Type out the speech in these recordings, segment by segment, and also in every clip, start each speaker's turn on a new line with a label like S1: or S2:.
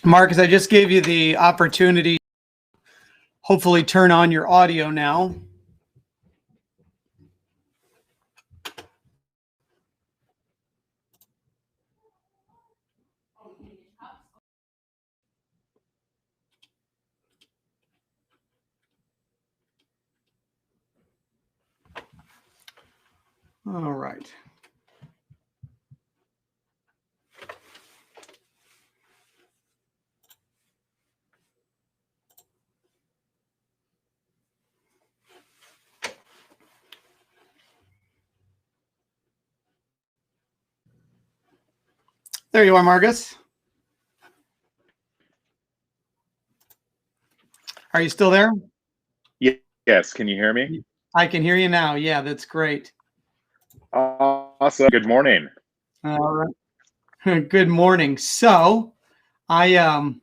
S1: Marcus, I just gave you the opportunity to hopefully turn on your audio now. All right. There you are, Marcus. Are you still there?
S2: Yes. Can you hear me?
S1: I can hear you now. Yeah, that's great.
S2: Awesome. Good morning.
S1: All right. Good morning. So you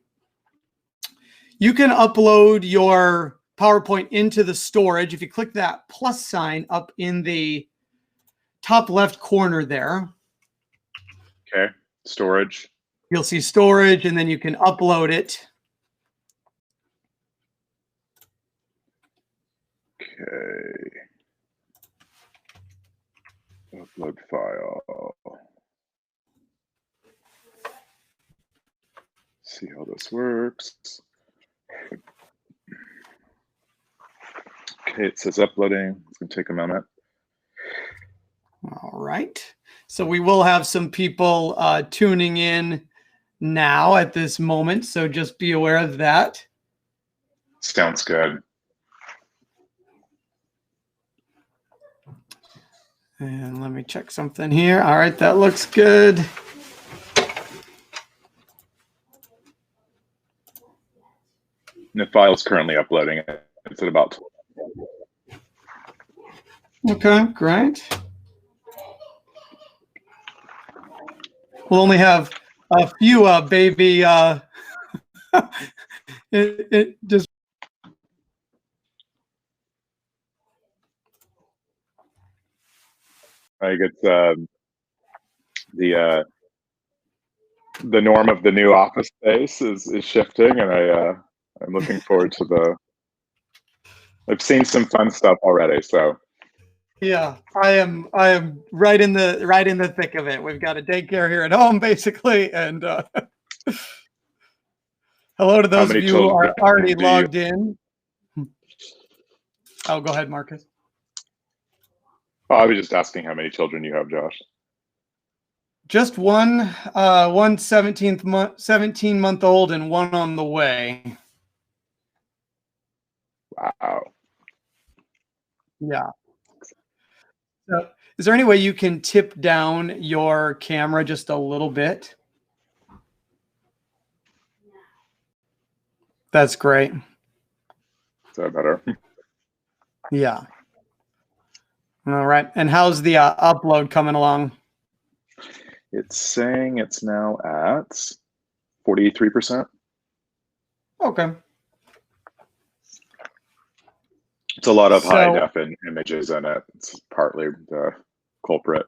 S1: can upload your PowerPoint into the storage. If you click that plus sign up in the top left corner there.
S2: Okay. Storage.
S1: You'll see storage, and then you can upload it.
S2: Okay. Upload file. See how this works. Okay, it says uploading. It's going to take a moment.
S1: All right. So we will have some people tuning in now at this moment. So just be aware of that.
S2: Sounds good.
S1: And let me check something here. All right, that looks good.
S2: The file is currently uploading. It's at about 12.
S1: Okay, great. We'll only have a few baby it just
S2: I think it's the norm of the new office space is shifting, and I'm looking forward to the. I've seen some fun stuff already, so.
S1: Yeah, I am right in the thick of it. We've got a daycare here at home, basically, and hello to those of you who are already logged in. Oh, go ahead, Marcus.
S2: Oh, I was just asking how many children you have, Josh.
S1: Just one 17-month-old and one on the way.
S2: Wow.
S1: Yeah. So, is there any way you can tip down your camera just a little bit? That's great.
S2: Is that better?
S1: Yeah. All right. And how's the upload coming along?
S2: It's saying it's now at 43%.
S1: Okay.
S2: It's a lot of high def images in it. It's partly the culprit.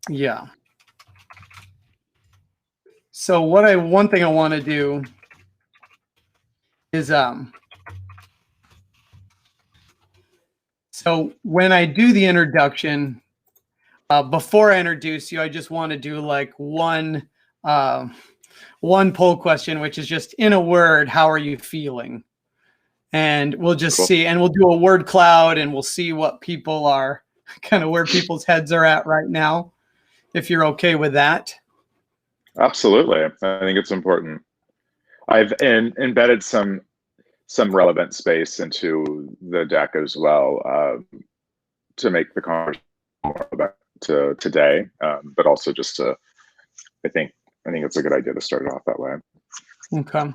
S1: Yeah. So one thing I want to do is so when I do the introduction, before I introduce you, I just want to do like one poll question, which is just in a word, how are you feeling? And we'll just see, and we'll do a word cloud, and we'll see what people are kind of where people's heads are at right now, if you're okay with that.
S2: Absolutely. I think it's important. I've embedded some relevant space into the deck as well to make the conversation more about to today, but also just to, I think it's a good idea to start it off that way.
S1: Okay.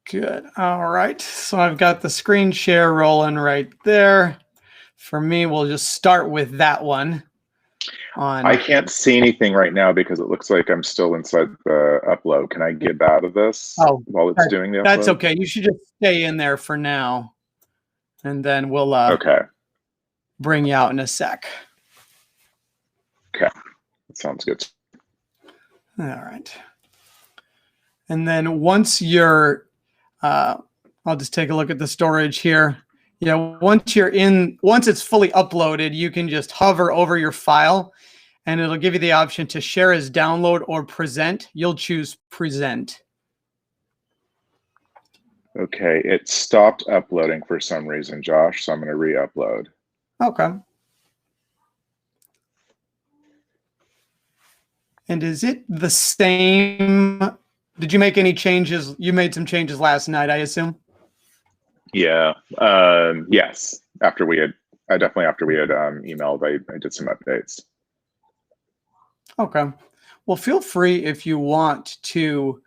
S1: Good. All right. So I've got the screen share rolling right there. For me, we'll just start with that one.
S2: I can't see anything right now because it looks like I'm still inside the upload. Can I get out of this while it's doing the upload?
S1: That's okay. You should just stay in there for now, and then we'll bring you out in a sec.
S2: Okay. That sounds good.
S1: All right. And then once you're, I'll just take a look at the storage here. Once it's fully uploaded, you can just hover over your file and it'll give you the option to share as download or present. You'll choose present.
S2: Okay, it stopped uploading for some reason, Josh, so I'm going to re-upload.
S1: Okay. And is it the same? Did you make any changes? You made some changes last night, I assume?
S2: Yeah. Yes. After we had emailed, I did some updates.
S1: Okay. Well, feel free if you want to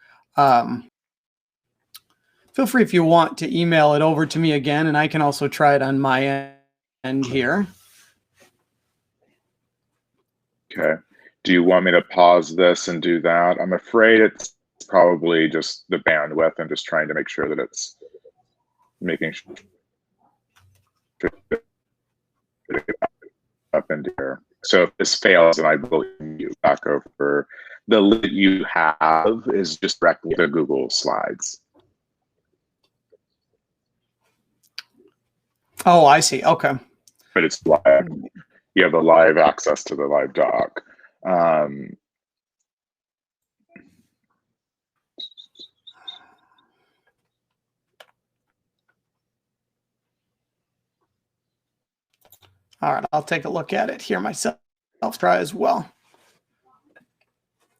S1: email it over to me again, and I can also try it on my end here.
S2: Okay. Do you want me to pause this and do that? I'm afraid it's probably just the bandwidth. I'm just trying to make sure that it's making sure up into here. So if this fails, then I will you back over. The link you have is just directly the Google Slides.
S1: Oh, I see. Okay.
S2: But it's live. You have the live access to the live doc.
S1: All right, I'll take a look at it here myself. I'll try as well.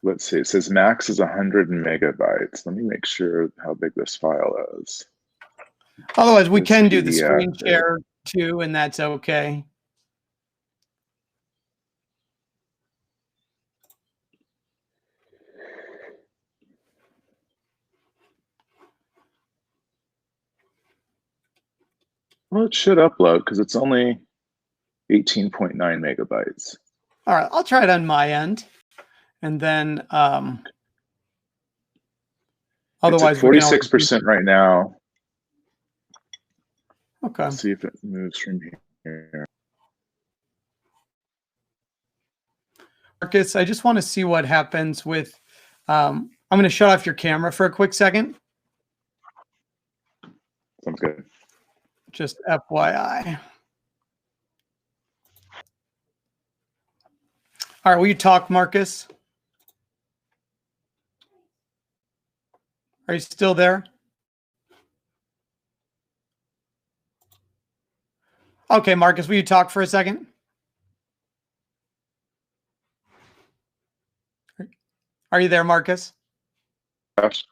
S2: Let's see, it says max is 100 megabytes. Let me make sure how big this file is.
S1: Otherwise, we can do the screen share too, and that's okay.
S2: Well, it should upload because it's only 18.9 megabytes.
S1: All right, I'll try it on my end. And then otherwise,
S2: it's at 46% right now.
S1: Okay.
S2: Let's see if it moves from here.
S1: Marcus, I just want to see what happens with, I'm going to shut off your camera for a quick second.
S2: Sounds good.
S1: Just FYI. All right, will you talk, Marcus? Are you still there? Okay, Marcus, will you talk for a second? Are you there, Marcus?
S2: Josh?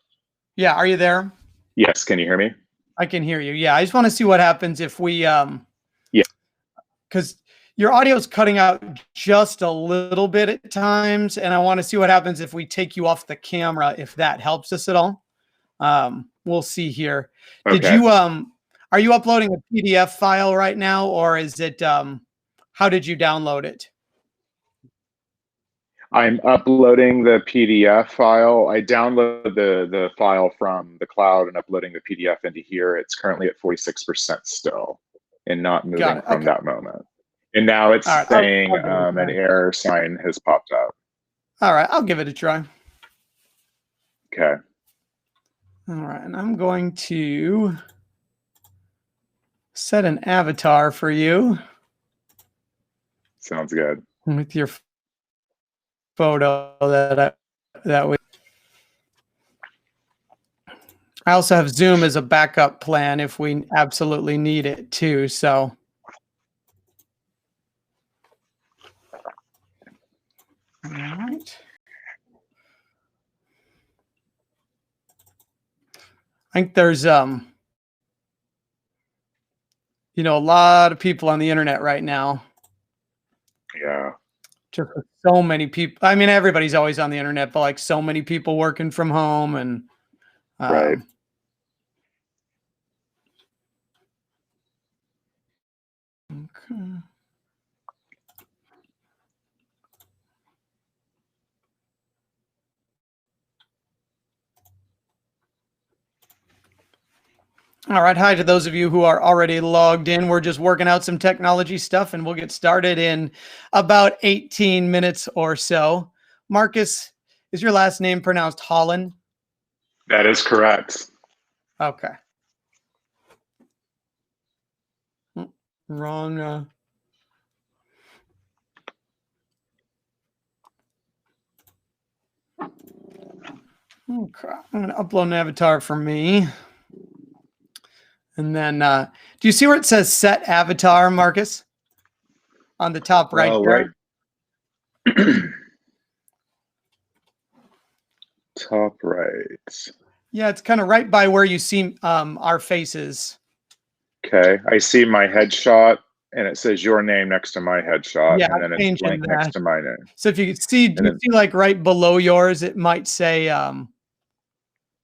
S1: Yeah, are you there?
S2: Yes, can you hear me?
S1: I can hear you. Yeah, I just want to see what happens if we
S2: yeah,
S1: because your audio is cutting out just a little bit at times, and I want to see what happens if we take you off the camera, if that helps us at all. We'll see here.
S2: Okay.
S1: Did you are you uploading a PDF file right now, or is it how did you download it?
S2: I'm uploading the PDF file. I downloaded the file from the cloud and uploading the PDF into here. It's currently at 46% still and not moving from that moment. And now it's saying an error sign has popped up.
S1: All right, I'll give it a try.
S2: Okay.
S1: All right, and I'm going to set an avatar for you.
S2: Sounds good.
S1: With your photo that we. I also have Zoom as a backup plan if we absolutely need it too. So. All right. I think there's a lot of people on the internet right now.
S2: Yeah.
S1: Just so many people. I mean, everybody's always on the internet, but like so many people working from home and
S2: right.
S1: Okay. All right. Hi to those of you who are already logged in. We're just working out some technology stuff and we'll get started in about 18 minutes or so. Marcus, is your last name pronounced Holland?
S2: That is correct.
S1: Okay. Wrong. Okay. I'm going to upload an avatar for me. And then, do you see where it says set avatar, Marcus? On the top right
S2: Oh,
S1: there?
S2: right. Top right.
S1: Yeah, it's kind of right by where you see our faces.
S2: Okay. I see my headshot and it says your name next to my headshot.
S1: Yeah,
S2: And then
S1: I'm
S2: it's
S1: changing
S2: blank next
S1: that.
S2: to my name.
S1: So if you could see, do
S2: And
S1: you
S2: then
S1: see like right below yours, it might say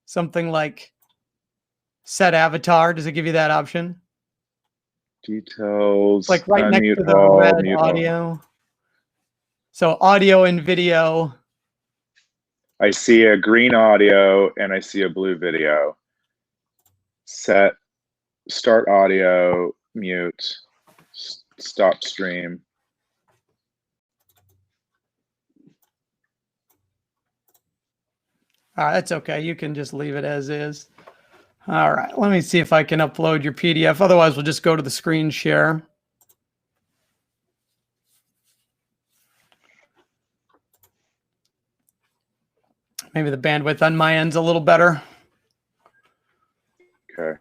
S1: something like set avatar. Does it give you that option?
S2: details,
S1: Like right next
S2: unmute
S1: to the
S2: all,
S1: red
S2: mute all.
S1: audio. So audio and video.
S2: I see a green audio and I see a blue video. Set, start audio, mute, stop stream.
S1: All right, that's okay. You can just leave it as is. All right, let me see if I can upload your PDF. Otherwise, we'll just go to the screen share. Maybe the bandwidth on my end's a little better.
S2: Okay.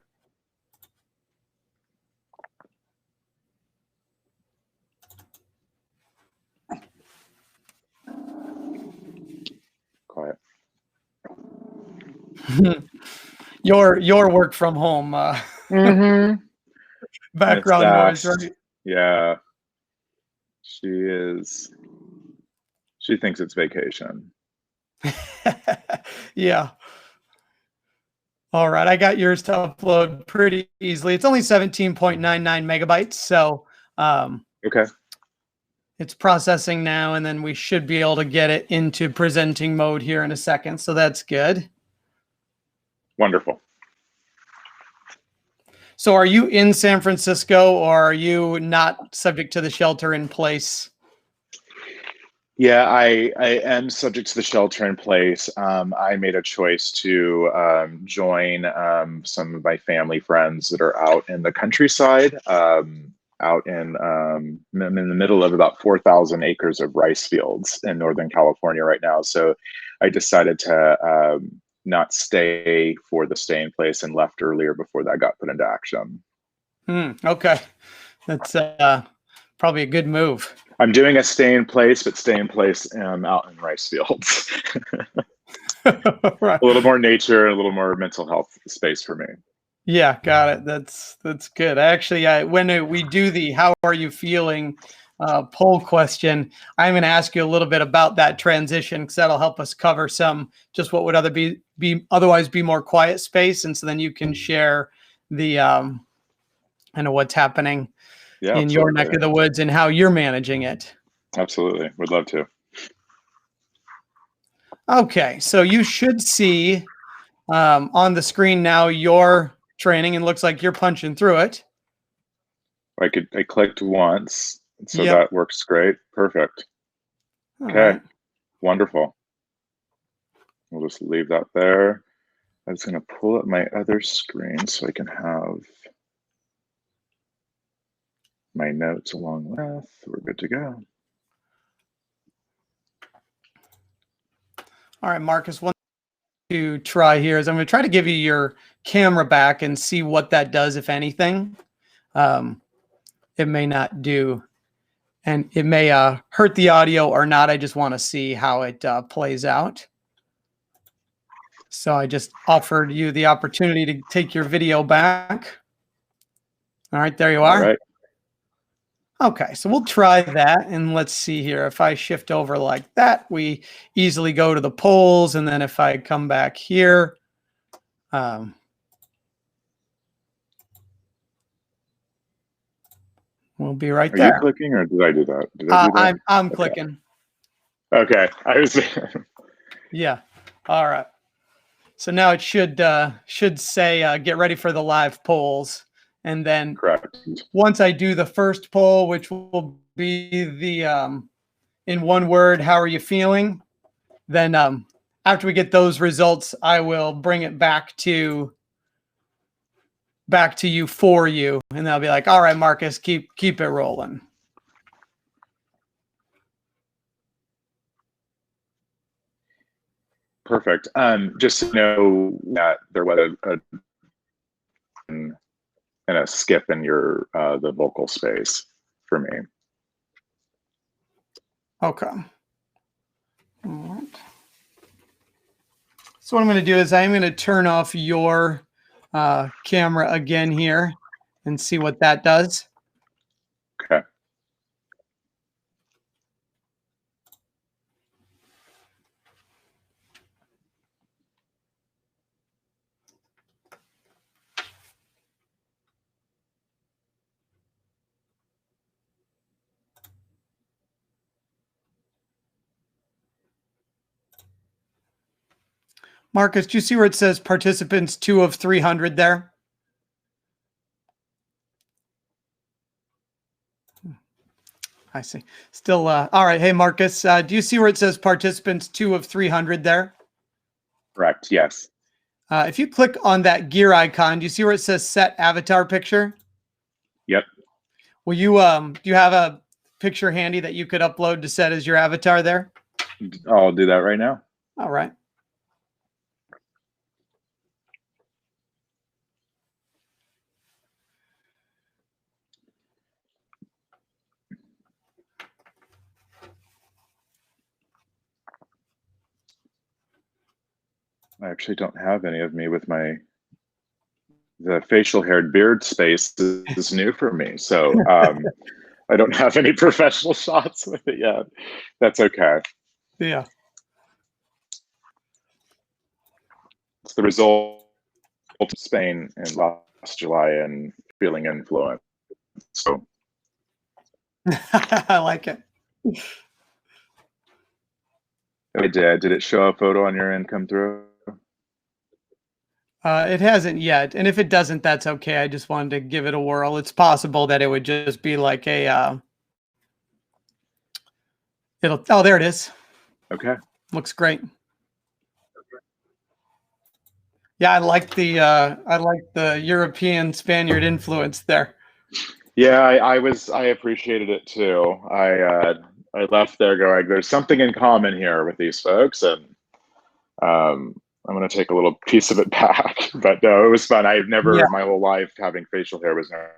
S2: Quiet.
S1: Your work from home background noise, right?
S2: Yeah. She thinks it's vacation.
S1: Yeah. All right, I got yours to upload pretty easily. It's only 17.99 megabytes, so
S2: Okay.
S1: it's processing now, and then we should be able to get it into presenting mode here in a second. So that's good.
S2: Wonderful.
S1: So are you in San Francisco, or are you not subject to the shelter in place?
S2: Yeah, I am subject to the shelter in place. I made a choice to join some of my family friends that are out in the countryside, out in I'm in the middle of about 4,000 acres of rice fields in Northern California right now. So I decided to not stay for the stay in place and left earlier before that got put into action.
S1: Okay, that's probably a good move.
S2: I'm doing a stay in place, but stay in place out in rice fields.
S1: Right.
S2: A little more nature, a little more mental health space for me.
S1: Yeah, got it. That's good. Actually, when we do the "How are you feeling" poll question, I'm going to ask you a little bit about that transition, because that'll help us cover some just what would otherwise be more quiet space, and so then you can share the kind of what's happening in your neck of the woods and how you're managing it.
S2: Absolutely, would love to.
S1: Okay, so you should see on the screen now your training, and looks like you're punching through it.
S2: I clicked once, so
S1: Yep.
S2: that works great. Perfect.
S1: All
S2: Okay,
S1: right.
S2: wonderful. We'll just leave that there. I'm just going to pull up my other screen so I can have my notes along with. We're good to go.
S1: All right, Marcus, one to try here is I'm going to try to give you your camera back and see what that does, if anything. It may not do, and it may hurt the audio or not. I just want to see how it plays out. So I just offered you the opportunity to take your video back. All right, there you are.
S2: All right.
S1: Okay, so we'll try that, and let's see here. If I shift over like that, we easily go to the polls, and then if I come back here, we'll be right there.
S2: Are you clicking, or did I do that? Did I do that?
S1: I'm
S2: Okay.
S1: clicking.
S2: Okay, I was.
S1: Yeah. All right. So now it should say get ready for the live polls, and then
S2: Correct.
S1: once I do the first poll, which will be the in one word, how are you feeling? Then after we get those results, I will bring it back to you for you, and they'll be like, all right, Marcus, keep it rolling.
S2: Perfect. Just to know that there was and a skip in your the vocal space for me.
S1: Okay. All right. So what I'm going to do is I'm going to turn off your camera again here and see what that does.
S2: Okay.
S1: Marcus, do you see where it says participants 2 of 300 there? I see. Still, all right. Hey, Marcus, do you see where it says participants 2 of 300 there?
S2: Correct. Yes.
S1: If you click on that gear icon, do you see where it says set avatar picture?
S2: Yep.
S1: Will you, do you have a picture handy that you could upload to set as your avatar there?
S2: I'll do that right now.
S1: All right.
S2: I actually don't have any of me with the facial haired beard space is new for me. So I don't have any professional shots with it yet. That's okay.
S1: Yeah.
S2: It's the result of Spain in last July and feeling influenced. So
S1: I like it.
S2: I did. Did it show a photo on your end come through?
S1: It hasn't yet. And if it doesn't, that's okay. I just wanted to give it a whirl. It's possible that it would just be like a, oh, there it is.
S2: Okay.
S1: Looks great. Yeah, I like the European Spaniard influence there.
S2: Yeah, I appreciated it too. I left there going, there's something in common here with these folks, and I'm gonna take a little piece of it back. But no, it was fun. I've never my whole life having facial hair was never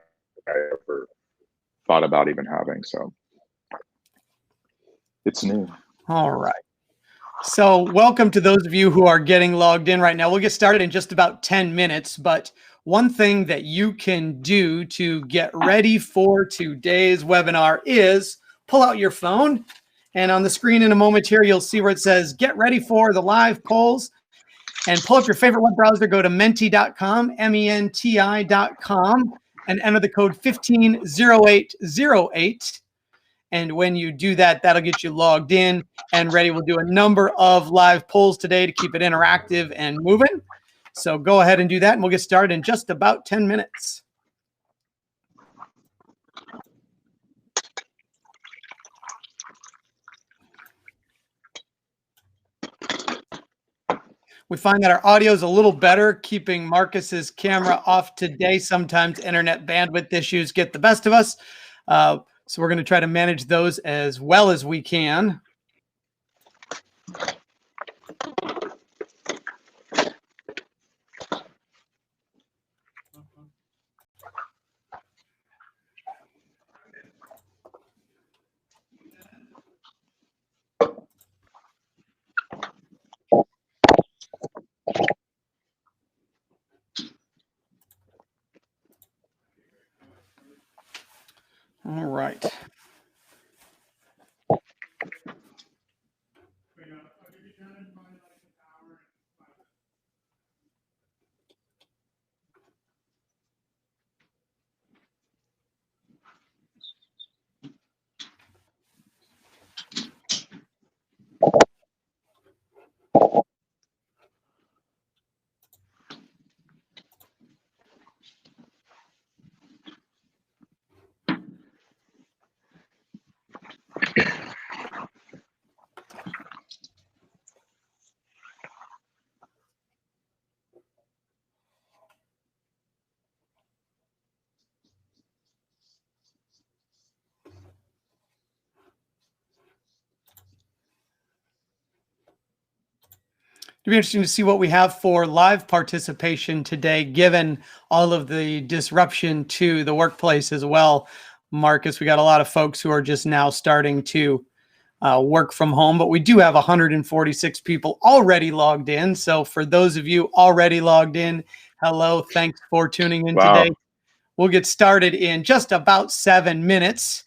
S2: I ever thought about even having. So it's new.
S1: All right. So welcome to those of you who are getting logged in right now. We'll get started in just about 10 minutes, but one thing that you can do to get ready for today's webinar is pull out your phone, and on the screen in a moment here, you'll see where it says, get ready for the live polls, and pull up your favorite web browser, go to menti.com, menti.com, and enter the code 150808. And when you do that, that'll get you logged in and ready. We'll do a number of live polls today to keep it interactive and moving. So go ahead and do that, and we'll get started in just about 10 minutes. We find that our audio is a little better keeping Marcus's camera off today. Sometimes internet bandwidth issues get the best of us. So we're going to try to manage those as well as we can. All right. It'll be interesting to see what we have for live participation today, given all of the disruption to the workplace as well. Marcus, we got a lot of folks who are just now starting to work from home, but we do have 146 people already logged in. So for those of you already logged in, hello, thanks for tuning in today. We'll get started in just about 7 minutes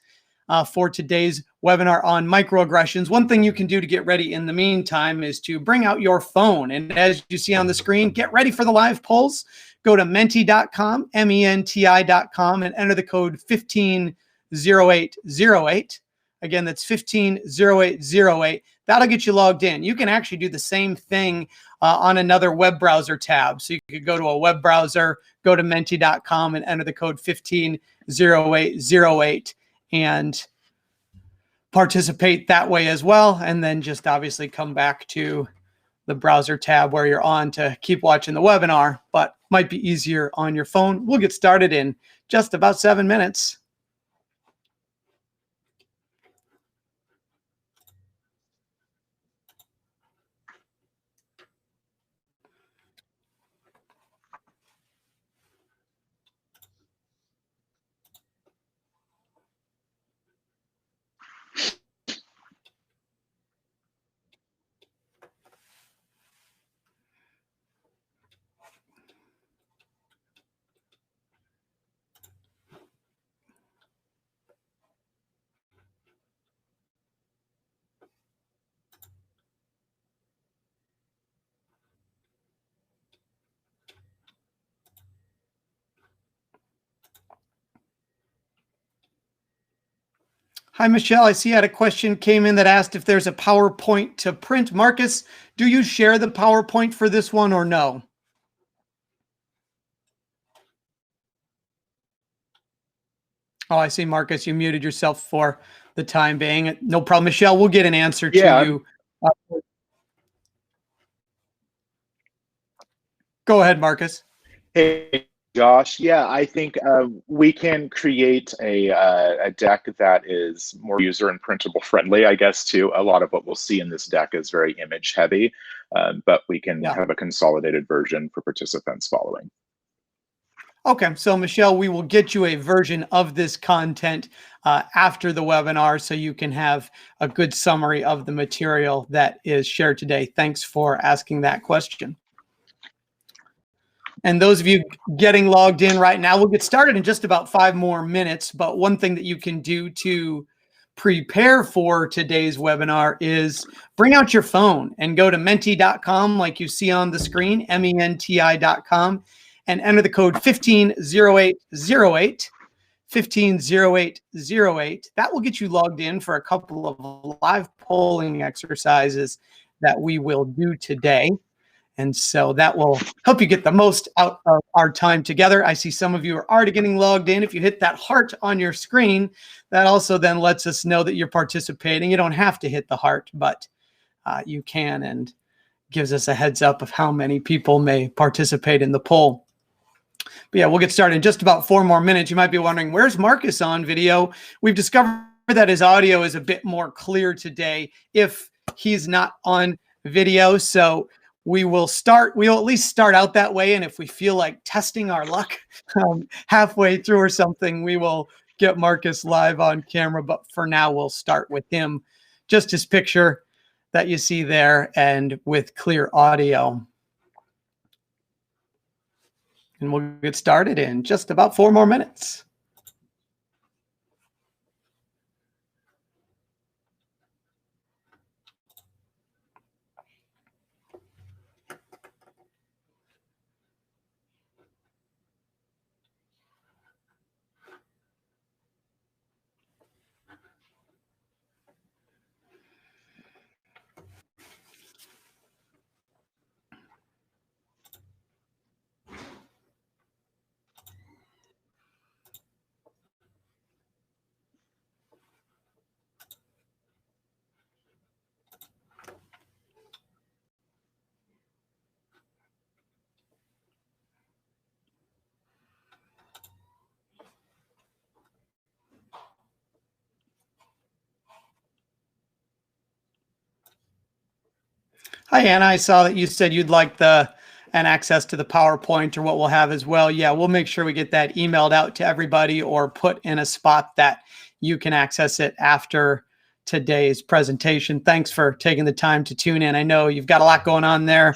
S1: for today's webinar on microaggressions. One thing you can do to get ready in the meantime is to bring out your phone. And as you see on the screen, get ready for the live polls. Go to menti.com, menti.com, and enter the code 150808. Again, that's 150808. That'll get you logged in. You can actually do the same thing on another web browser tab. So you could go to a web browser, go to menti.com, and enter the code 150808 and participate that way as well. And then just obviously come back to the browser tab where you're on to keep watching the webinar, but might be easier on your phone. We'll get started in just about 7 minutes. Hi, Michelle. I see you had a question came in that asked if there's a PowerPoint to print. Marcus, do you share the PowerPoint for this one or no? Oh, I see, Marcus, you muted yourself for the time being. No problem. Michelle, we'll get an answer to you. Go ahead, Marcus.
S2: Hey, Josh. Yeah, I think we can create a deck that is more user and printable friendly, I guess, too. A lot of what we'll see in this deck is very image heavy, but we can have a consolidated version for participants following.
S1: Okay, so Michelle, we will get you a version of this content after the webinar so you can have a good summary of the material that is shared today. Thanks for asking that question. And those of you getting logged in right now, we'll get started in just about 5 more minutes. But one thing that you can do to prepare for today's webinar is bring out your phone and go to menti.com like you see on the screen, menti.com, and enter the code 150808. 150808. That will get you logged in for a couple of live polling exercises that we will do today. And so that will help you get the most out of our time together. I see some of you are already getting logged in. If you hit that heart on your screen, that also then lets us know that you're participating. You don't have to hit the heart, but you can, and gives us a heads up of how many people may participate in the poll. But yeah, we'll get started in just about 4 more minutes. You might be wondering, where's Marcus on video? We've discovered that his audio is a bit more clear today if he's not on video. So we'll at least start out that way. And if we feel like testing our luck halfway through or something, we will get Marcus live on camera. But for now, we'll start with him, just his picture that you see there and with clear audio. And we'll get started in just about 4 more minutes. Hi, Anna. I saw that you said you'd like an access to the PowerPoint or what we'll have as well. Yeah, we'll make sure we get that emailed out to everybody or put in a spot that you can access it after today's presentation. Thanks for taking the time to tune in. I know you've got a lot going on there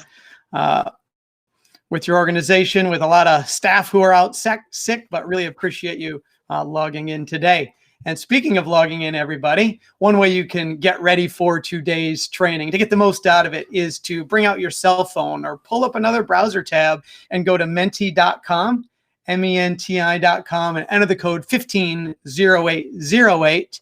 S1: with your organization, with a lot of staff who are out sick, but really appreciate you logging in today. And speaking of logging in, everybody, one way you can get ready for today's training to get the most out of it is to bring out your cell phone or pull up another browser tab and go to menti.com, menti.com, and enter the code 150808.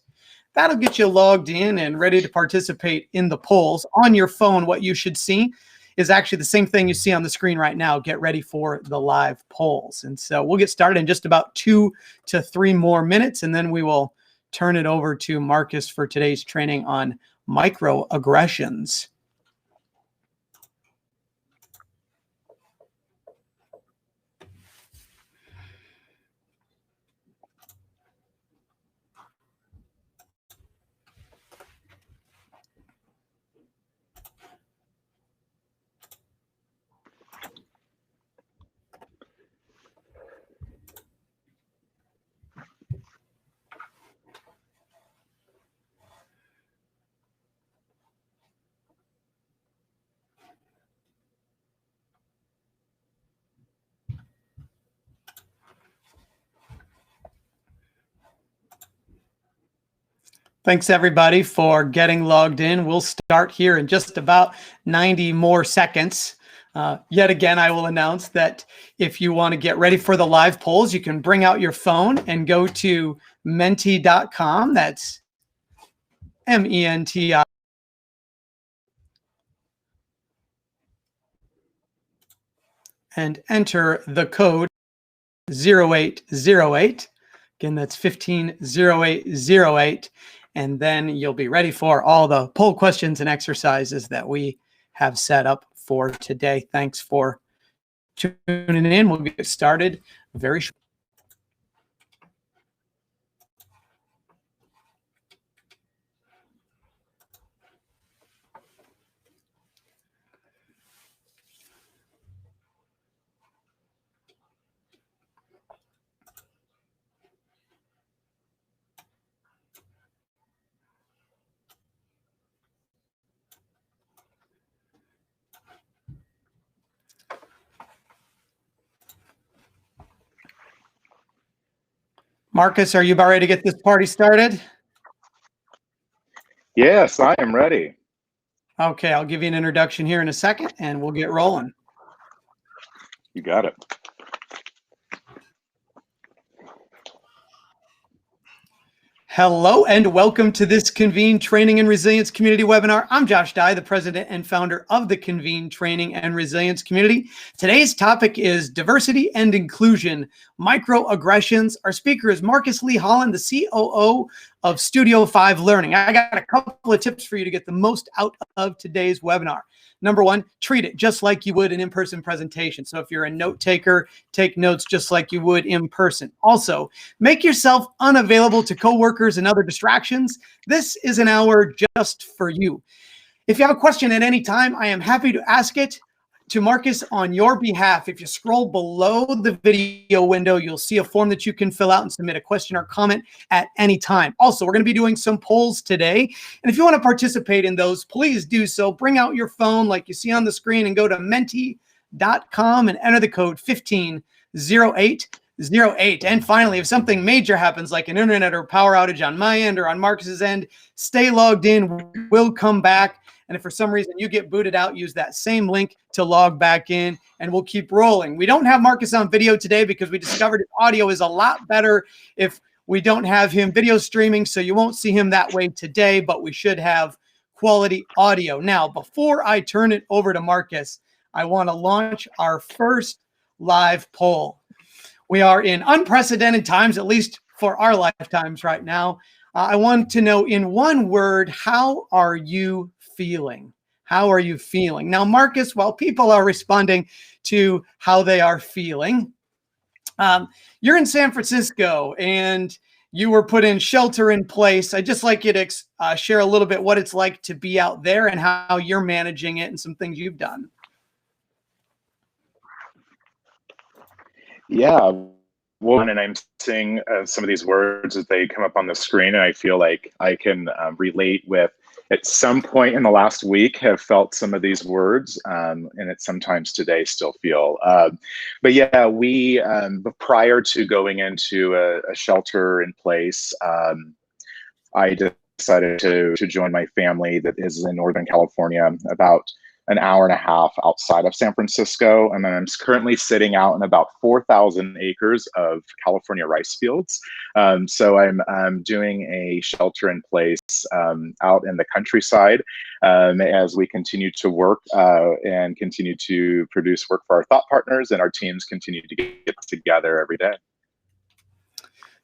S1: That'll get you logged in and ready to participate in the polls. On your phone, what you should see is actually the same thing you see on the screen right now. Get ready for the live polls. And so we'll get started in just about 2 to 3 more minutes, and then we will turn it over to Marcus for today's training on microaggressions. Thanks, everybody, for getting logged in. We'll start here in just about 90 more seconds. Yet again, I will announce that if you want to get ready for the live polls, you can bring out your phone and go to menti.com. That's MENTI. And enter the code 0808. Again, that's 150808. And then you'll be ready for all the poll questions and exercises that we have set up for today. Thanks for tuning in. We'll get started very shortly. Marcus, are you about ready to get this party started?
S2: Yes, I am ready.
S1: Okay, I'll give you an introduction here in a second and we'll get rolling.
S2: You got it.
S1: Hello and welcome to this Convene Training and Resilience Community webinar. I'm Josh Dye, the president and founder of the Convene Training and Resilience Community. Today's topic is diversity and inclusion, microaggressions. Our speaker is Marcus Lee Holland, the COO of Studio 5 Learning. I got a couple of tips for you to get the most out of today's webinar. Number one, treat it just like you would an in-person presentation. So if you're a note taker, take notes just like you would in person. Also, make yourself unavailable to coworkers and other distractions. This is an hour just for you. If you have a question at any time, I am happy to ask it to Marcus on your behalf. If you scroll below the video window, you'll see a form that you can fill out and submit a question or comment at any time. Also, we're going to be doing some polls today. And if you want to participate in those, please do so. Bring out your phone like you see on the screen and go to menti.com and enter the code 150808. And finally, if something major happens like an internet or power outage on my end or on Marcus's end, stay logged in. We'll come back. And if for some reason you get booted out, use that same link to log back in and we'll keep rolling. We don't have Marcus on video today because we discovered his audio is a lot better if we don't have him video streaming. So you won't see him that way today, but we should have quality audio. Now, before I turn it over to Marcus, I want to launch our first live poll. We are in unprecedented times, at least for our lifetimes right now. I want to know in one word, how are you feeling? How are you feeling? Now, Marcus, while people are responding to how they are feeling, you're in San Francisco and you were put in shelter in place. I'd just like you to share a little bit what it's like to be out there and how you're managing it and some things you've done.
S2: Yeah, well, and I'm seeing some of these words as they come up on the screen, and I feel like I can relate with, at some point in the last week, have felt some of these words, and it sometimes today still feel. But yeah, we, prior to going into a shelter in place, I decided to join my family that is in Northern California, about an hour and a half outside of San Francisco. And then I'm currently sitting out in about 4,000 acres of California rice fields. So I'm doing a shelter in place out in the countryside as we continue to work and continue to produce work for our thought partners, and our teams continue to get together every day.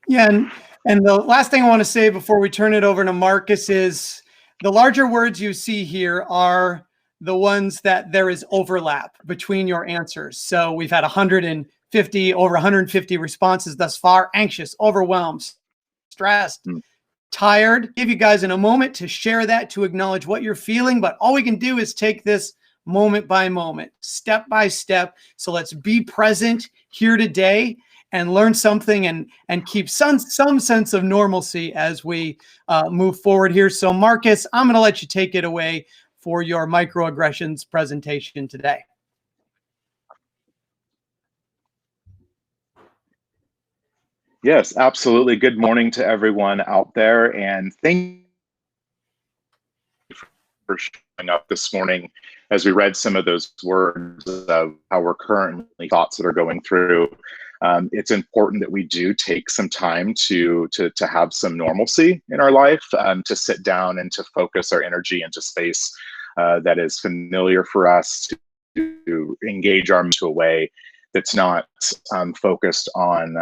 S1: Yeah, and the last thing I want to say before we turn it over to Marcus is the larger words you see here are the ones that there is overlap between your answers. So we've had over 150 responses thus far: anxious, overwhelmed, stressed, tired. Give you guys in a moment to share that, to acknowledge what you're feeling, but all we can do is take this moment by moment, step by step. So let's be present here today and learn something and keep some sense of normalcy as we move forward here. So Marcus, I'm going to let you take it away for your microaggressions presentation today.
S2: Yes, absolutely. Good morning to everyone out there, and thank you for showing up this morning as we read some of those words of how we're currently thoughts that are going through. It's important that we do take some time to have some normalcy in our life, to sit down and to focus our energy into space that is familiar for us, to engage our mind to a way that's not focused on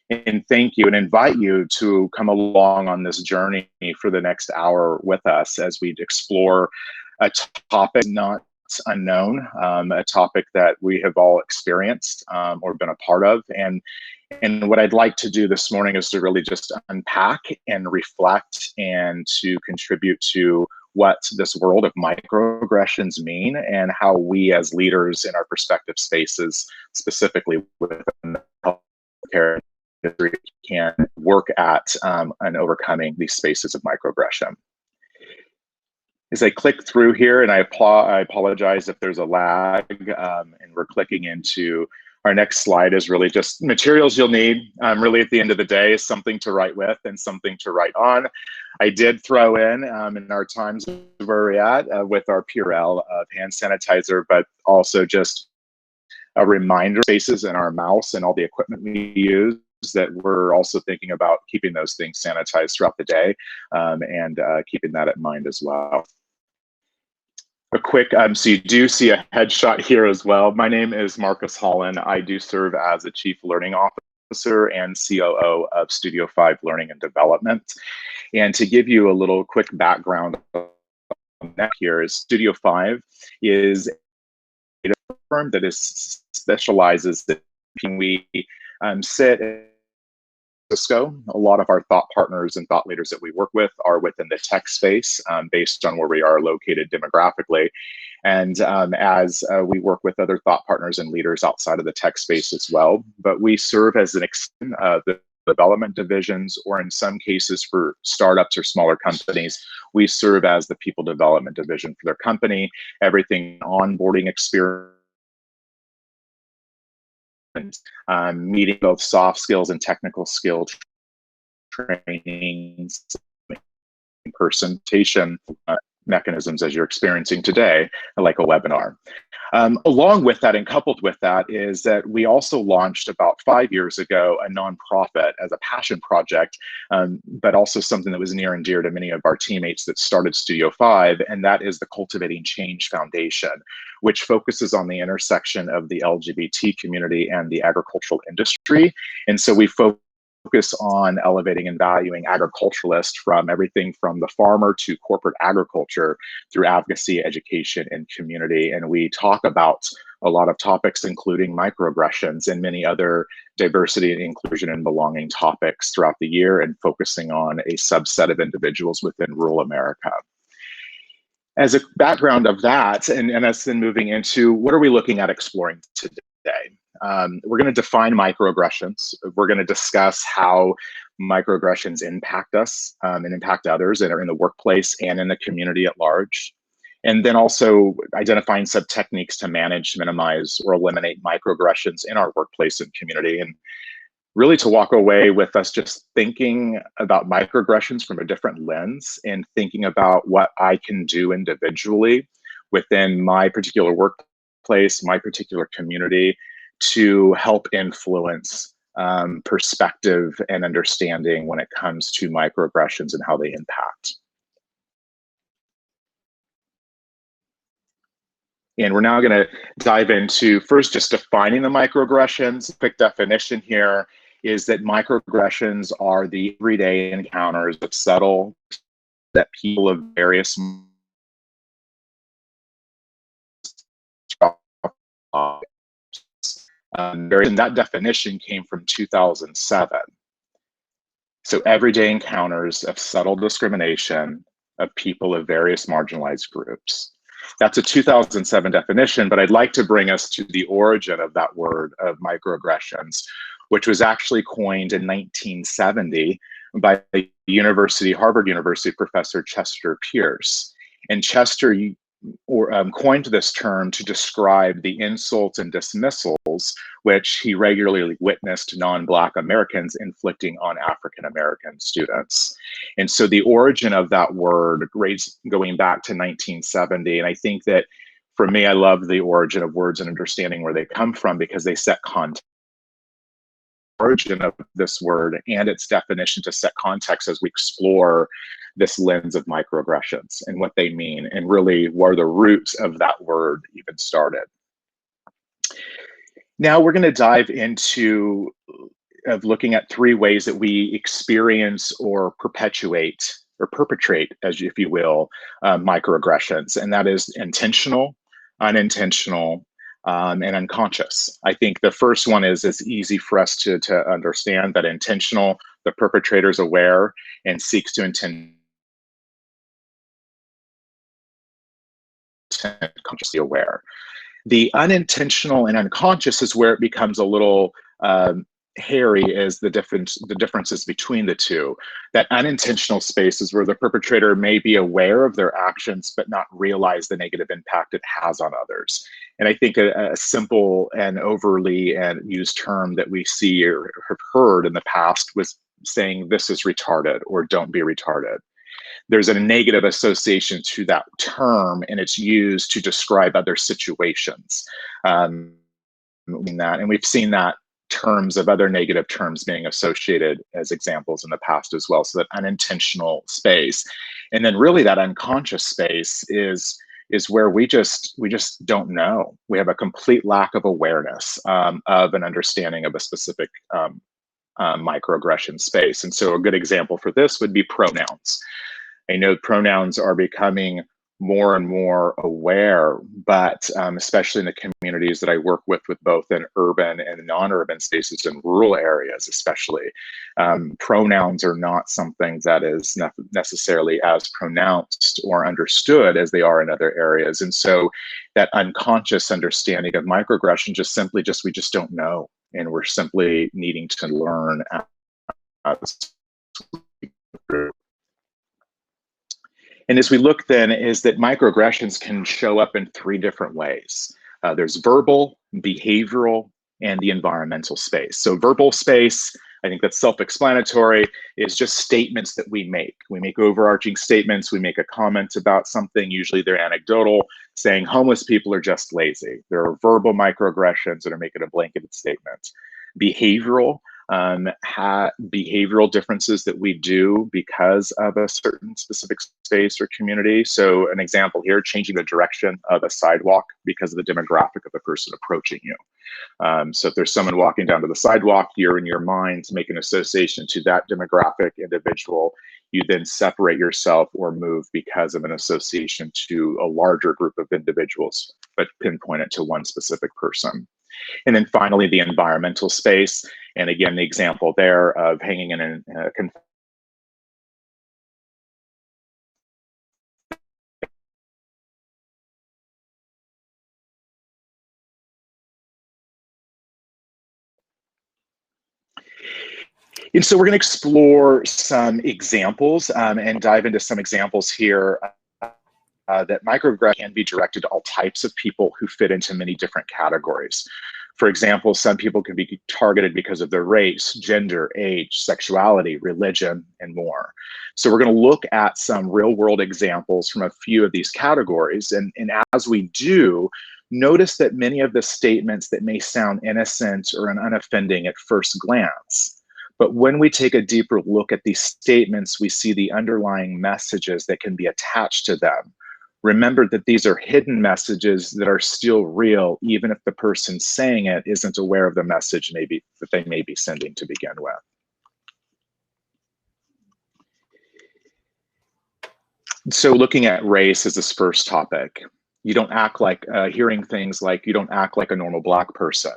S2: and thank you and invite you to come along on this journey for the next hour with us as we explore a topic not unknown, a topic that we have all experienced or been a part of. And what I'd like to do this morning is to really just unpack and reflect and to contribute to what this world of microaggressions mean and how we as leaders in our prospective spaces, specifically within the healthcare industry, can work at and overcoming these spaces of microaggression. As I click through here, and I apologize if there's a lag, and we're clicking into our next slide is really just materials you'll need really at the end of the day, something to write with and something to write on. I did throw in our times where we're at with our Purell of hand sanitizer, but also just a reminder spaces in our mouse and all the equipment we use that we're also thinking about keeping those things sanitized throughout the day and keeping that in mind as well. A quick, so you do see a headshot here as well. My name is Marcus Holland. I do serve as a Chief Learning Officer and COO of Studio 5 Learning and Development. And to give you a little quick background on that here is Studio 5 is a firm that specializes in we sit Cisco. A lot of our thought partners and thought leaders that we work with are within the tech space based on where we are located demographically. And as we work with other thought partners and leaders outside of the tech space as well, but we serve as an extension of the development divisions, or in some cases for startups or smaller companies, we serve as the people development division for their company, everything onboarding experience, meeting both soft skills and technical skill trainings, presentation mechanisms as you're experiencing today, like a webinar. Along with that and coupled with that is that we also launched about 5 years ago a nonprofit as a passion project, but also something that was near and dear to many of our teammates that started Studio 5, and that is the Cultivating Change Foundation, which focuses on the intersection of the LGBT community and the agricultural industry. And so we focus focus on elevating and valuing agriculturalists, from everything from the farmer to corporate agriculture, through advocacy, education, and community. And we talk about a lot of topics, including microaggressions and many other diversity and inclusion and belonging topics throughout the year, and focusing on a subset of individuals within rural America. As a background of that, and us then moving into what are we looking at exploring today? We're going to define microaggressions. We're going to discuss how microaggressions impact us and impact others that are in the workplace and in the community at large. And then also identifying some techniques to manage, minimize, or eliminate microaggressions in our workplace and community. And really to walk away with us just thinking about microaggressions from a different lens, and thinking about what I can do individually within my particular workplace, my particular community, to help influence perspective and understanding when it comes to microaggressions and how they impact. And we're now going to dive into first just defining the microaggressions. Quick definition here is that microaggressions are the everyday encounters of subtle that people of various and that definition came from 2007. So everyday encounters of subtle discrimination of people of various marginalized groups. That's a 2007 definition, but I'd like to bring us to the origin of that word of microaggressions, which was actually coined in 1970 by Harvard University professor Chester Pierce. And Chester coined this term to describe the insults and dismissals which he regularly witnessed non-Black Americans inflicting on African-American students. And so the origin of that word going back to 1970, and I think that for me, I love the origin of words and understanding where they come from, because they set context. Origin of this word and its definition to set context as we explore this lens of microaggressions and what they mean, and really where the roots of that word even started. Now we're going to dive into looking at three ways that we experience or perpetuate or perpetrate, as if you will, microaggressions, and that is intentional, unintentional, and unconscious. I think the first one is easy for us to understand, that intentional, the perpetrator is aware and seeks to consciously aware. The unintentional and unconscious is where it becomes a little hairy, is the differences between the two. That unintentional space is where the perpetrator may be aware of their actions but not realize the negative impact it has on others. And I think a simple and overly used term that we see or have heard in the past was saying this is retarded or don't be retarded. There's a negative association to that term, and it's used to describe other situations. And we've seen that terms of other negative terms being associated as examples in the past as well. So that unintentional space, and then really that unconscious space is where we just don't know. We have a complete lack of awareness of an understanding of a specific microaggression space. And so a good example for this would be pronouns. I know pronouns are becoming more and more aware, but especially in the communities that I work with both in urban and non-urban spaces and rural areas especially, pronouns are not something that is necessarily as pronounced or understood as they are in other areas. And so that unconscious understanding of microaggression we just don't know, and we're simply needing to learn as we go. And as we look then, is that microaggressions can show up in three different ways. There's verbal, behavioral, and the environmental space. So verbal space, I think that's self-explanatory, is just statements that we make. We make overarching statements, we make a comment about something, usually they're anecdotal, saying homeless people are just lazy. There are verbal microaggressions that are making a blanketed statement. Behavioral behavioral differences that we do because of a certain specific space or community. So an example here, changing the direction of a sidewalk because of the demographic of the person approaching you. So if there's someone walking down to the sidewalk, you're in your mind to make an association to that demographic individual. You then separate yourself or move because of an association to a larger group of individuals, but pinpoint it to one specific person. And then finally, the environmental space. And again, the example there of hanging in a And so we're going to explore some examples and dive into some examples here that microaggression can be directed to all types of people who fit into many different categories. For example, some people can be targeted because of their race, gender, age, sexuality, religion, and more. So we're going to look at some real world examples from a few of these categories. And as we do, notice that many of the statements that may sound innocent or unoffending at first glance, but when we take a deeper look at these statements, we see the underlying messages that can be attached to them. Remember that these are hidden messages that are still real, even if the person saying it isn't aware of the message that they may be sending to begin with. So looking at race as this first topic, you don't act like, hearing things like, you don't act like a normal Black person.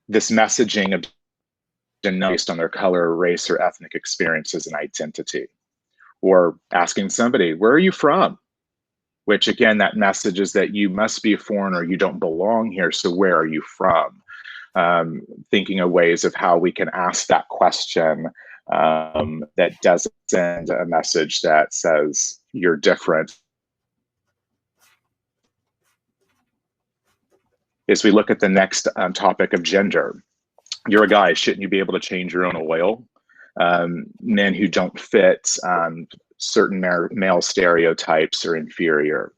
S2: This messaging of based on their color, race, or ethnic experiences and identity. Or asking somebody, where are you from? Which again, that message is that you must be a foreigner, you don't belong here, so where are you from? Thinking of ways of how we can ask that question that doesn't send a message that says you're different. As we look at the next topic of gender, you're a guy, shouldn't you be able to change your own oil? Men who don't fit certain male stereotypes are inferior.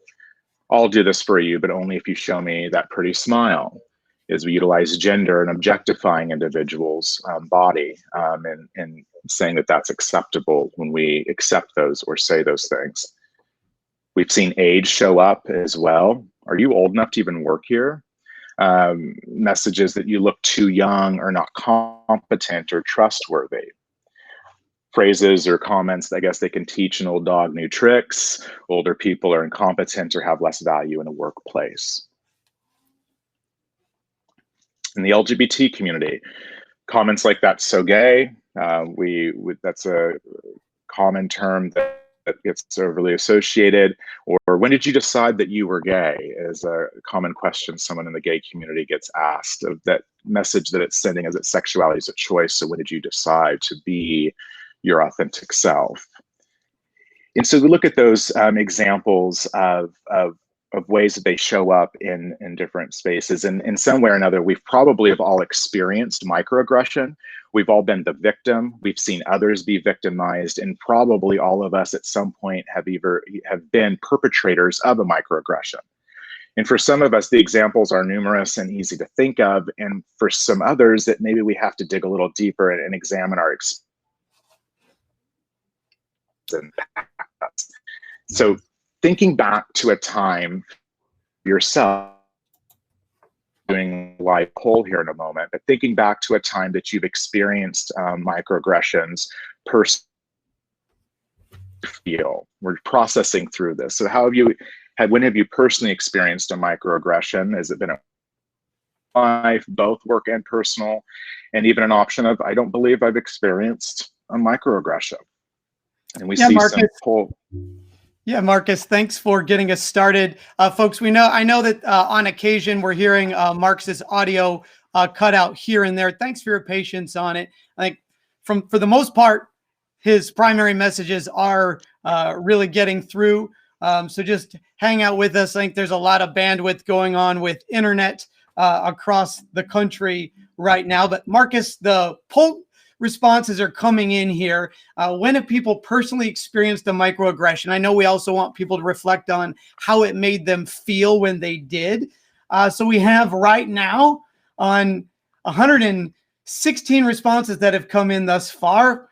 S2: I'll do this for you, but only if you show me that pretty smile. As we utilize gender and objectifying individuals' body and saying that that's acceptable when we accept those or say those things. We've seen age show up as well. Are you old enough to even work here? Messages that you look too young or not competent or trustworthy. Phrases or comments that I guess they can teach an old dog new tricks. Older people are incompetent or have less value in a workplace. In the LGBT community, comments like that's so gay. That's a common term that gets overly associated. Or when did you decide that you were gay is a common question someone in the gay community gets asked. Of that message that it's sending is that sexuality is a choice. So when did you decide to be your authentic self? And so we look at those examples of ways that they show up in different spaces. And in some way or another, we've probably have all experienced microaggression. We've all been the victim. We've seen others be victimized, and probably all of us at some point have been perpetrators of a microaggression. And for some of us, the examples are numerous and easy to think of. And for some others, that maybe we have to dig a little deeper and examine our experience. So thinking back to a time yourself, doing a live poll here in a moment, but thinking back to a time that you've experienced microaggressions, we're processing through this. So when have you personally experienced a microaggression? Has it been a life, both work and personal, and even an option of, I don't believe I've experienced a microaggression? And we see
S1: Marcus.
S2: some poll.
S1: Yeah, Marcus, thanks for getting us started. Folks, I know that on occasion we're hearing Marcus's audio cut out here and there. Thanks for your patience on it. I think for the most part, his primary messages are really getting through. So just hang out with us. I think there's a lot of bandwidth going on with internet across the country right now. But Marcus, the poll responses are coming in here. When have people personally experienced a microaggression? I know we also want people to reflect on how it made them feel when they did. So we have right now on 160 16 responses that have come in thus far.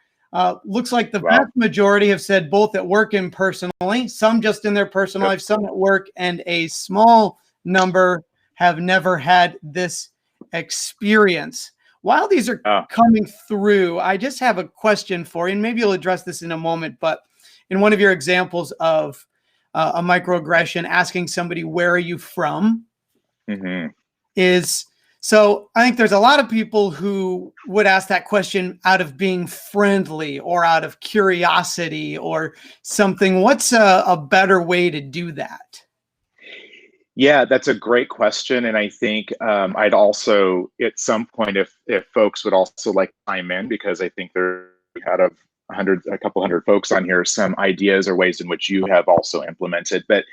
S1: Looks like the vast majority have said both at work and personally, some just in their personal life, some at work, and a small number have never had this experience. While these are coming through, I just have a question for you, and maybe you'll address this in a moment, but in one of your examples of a microaggression, asking somebody, where are you from? So I think there's a lot of people who would ask that question out of being friendly or out of curiosity or something. What's a better way to do that?
S2: Yeah, that's a great question. And I think I'd also, at some point, if folks would also like to chime in, because I think there out of a couple hundred folks on here, some ideas or ways in which you have also implemented. But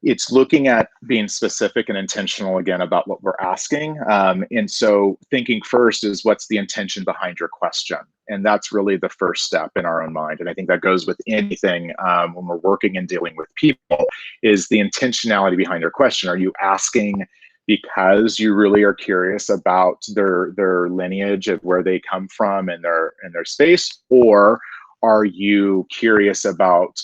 S2: it's looking at being specific and intentional again about what we're asking. And so thinking first is, what's the intention behind your question? And that's really the first step in our own mind. And I think that goes with anything when we're working and dealing with people, is the intentionality behind your question. Are you asking because you really are curious about their lineage of where they come from and their space? Or are you curious about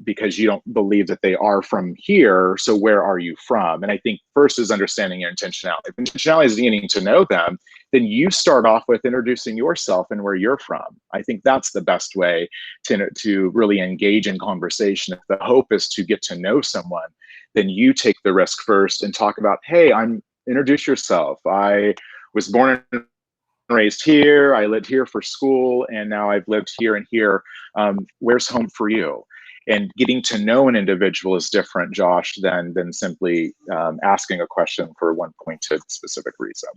S2: because you don't believe that they are from here, so where are you from? And I think first is understanding your intentionality. If intentionality is getting to know them, then you start off with introducing yourself and where you're from. I think that's the best way to really engage in conversation. If the hope is to get to know someone, then you take the risk first and talk about, hey, introduce yourself. I was born and raised here, I lived here for school, and now I've lived here and here. Where's home for you? And getting to know an individual is different, Josh, than simply asking a question for one pointed specific reason.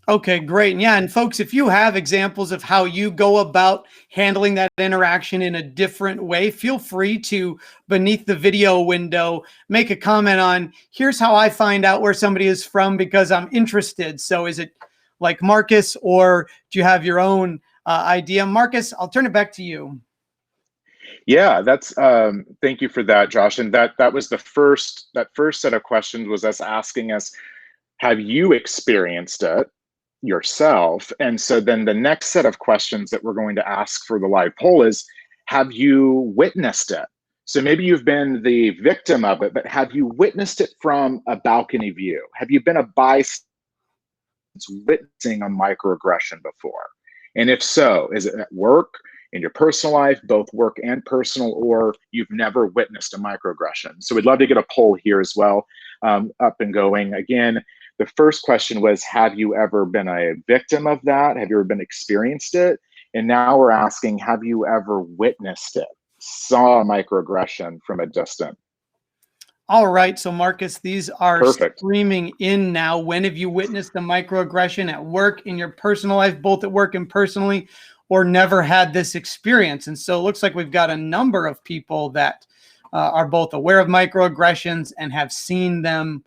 S1: Okay, great. And yeah, and folks, if you have examples of how you go about handling that interaction in a different way, feel free to, beneath the video window, make a comment on, here's how I find out where somebody is from because I'm interested. So is it like Marcus, or do you have your own idea? Marcus, I'll turn it back to you.
S2: Yeah, that's thank you for that, Josh. And that was that first set of questions was us asking us, have you experienced it yourself? And so then the next set of questions that we're going to ask for the live poll is, have you witnessed it? So maybe you've been the victim of it, but have you witnessed it from a balcony view? Have you been a bystander witnessing a microaggression before? And if so, is it at work, in your personal life, both work and personal, or you've never witnessed a microaggression? So we'd love to get a poll here as well, up and going. Again, the first question was, have you ever been a victim of that? Have you ever been experienced it? And now we're asking, have you ever witnessed it, saw a microaggression from a distance?
S1: All right, so Marcus, these are
S2: Perfect.
S1: Streaming in now. When have you witnessed a microaggression at work, in your personal life, both at work and personally, or never had this experience? And so it looks like we've got a number of people that are both aware of microaggressions and have seen them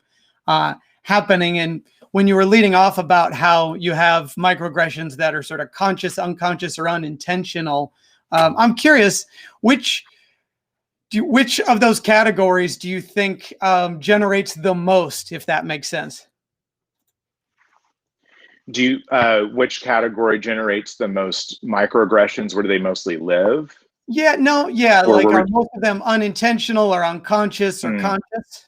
S1: happening. And when you were leading off about how you have microaggressions that are sort of conscious, unconscious, or unintentional, I'm curious, which of those categories do you think generates the most, if that makes sense?
S2: Do you, which category generates the most microaggressions? Where do they mostly live?
S1: Yeah, no, yeah,
S2: Or
S1: like are most of them unintentional or unconscious or conscious?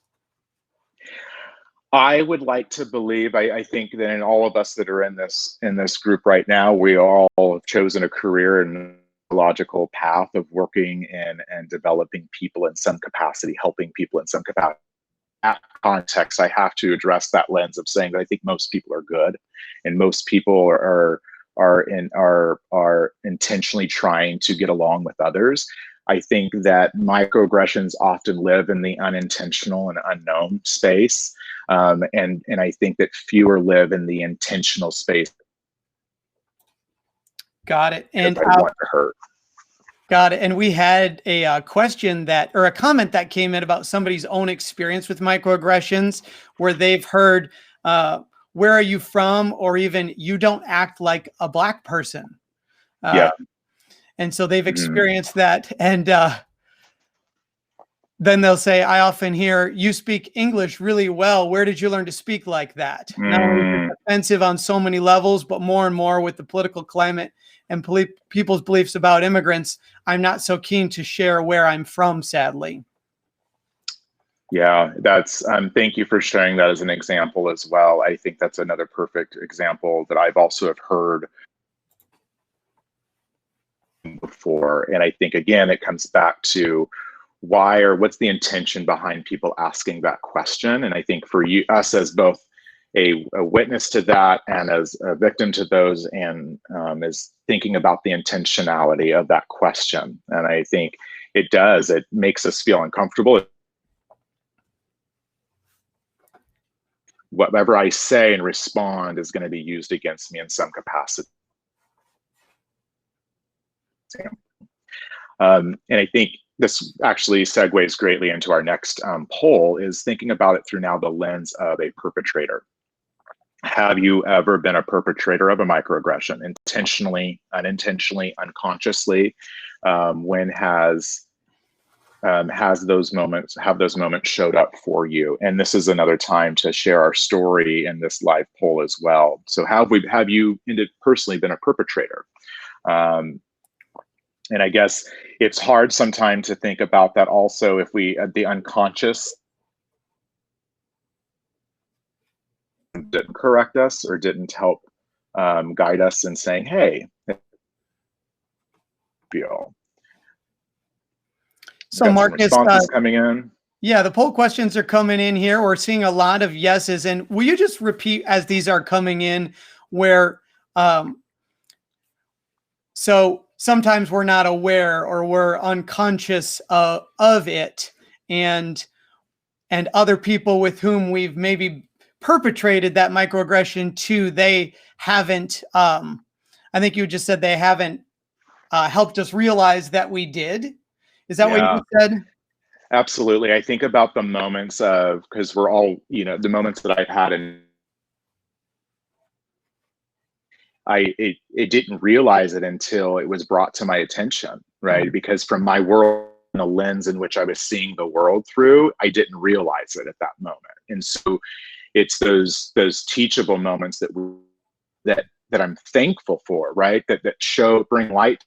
S2: I would like to believe, I think that in all of us that are in this group right now, we all have chosen a career and logical path of working and developing people in some capacity, helping people in some capacity. That context, I have to address that lens of saying that I think most people are good, and most people are intentionally trying to get along with others. I think that microaggressions often live in the unintentional and unknown space, and I think that fewer live in the intentional space.
S1: Got it. And
S2: I want to hurt.
S1: Got it. And we had a question or a comment that came in about somebody's own experience with microaggressions, where they've heard, where are you from? Or even, you don't act like a Black person.
S2: Yeah.
S1: And so they've experienced that. And then they'll say, I often hear, you speak English really well. Where did you learn to speak like that? Not only is it offensive on so many levels, but more and more with the political climate and people's beliefs about immigrants, I'm not so keen to share where I'm from, sadly.
S2: Yeah, that's, thank you for sharing that as an example as well. I think that's another perfect example that I've also have heard before. And I think, again, it comes back to why, or what's the intention behind people asking that question. And I think for us as both a witness to that and as a victim to those, and is thinking about the intentionality of that question. And I think it makes us feel uncomfortable. Whatever I say and respond is going to be used against me in some capacity. And I think this actually segues greatly into our next poll, is thinking about it through now the lens of a perpetrator. Have you ever been a perpetrator of a microaggression, intentionally, unintentionally, unconsciously? When have those moments showed up for you? And this is another time to share our story in this live poll as well. So have you personally been a perpetrator? And I guess it's hard sometimes to think about that also, if the unconscious didn't correct us or didn't help guide us in saying, hey, feel.
S1: So Marcus,
S2: responses coming in.
S1: Yeah, the poll questions are coming in here. We're seeing a lot of yeses. And will you just repeat as these are coming in where, so sometimes we're not aware or we're unconscious of it, and other people with whom we've maybe perpetrated that microaggression to, they haven't, I think you just said they haven't helped us realize that we did. Is that what you said?
S2: Absolutely. I think about the moments of, because we're all, the moments that I've had, and it didn't realize it until it was brought to my attention, right? Mm-hmm. Because from my world, the lens in which I was seeing the world through, I didn't realize it at that moment. And so it's those teachable moments that I'm thankful for, right? That bring light.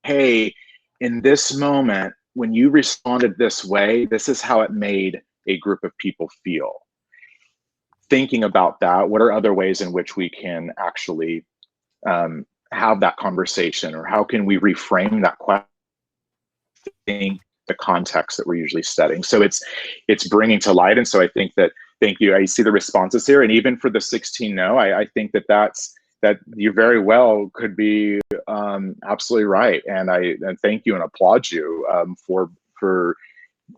S2: Hey, in this moment, when you responded this way, this is how it made a group of people feel. Thinking about that, what are other ways in which we can actually have that conversation, or how can we reframe that question, the context that we're usually setting? So it's bringing to light. And so I think that, thank you. I see the responses here, and even for the 16 no, I think that you very well could be absolutely right. And I thank you and applaud you for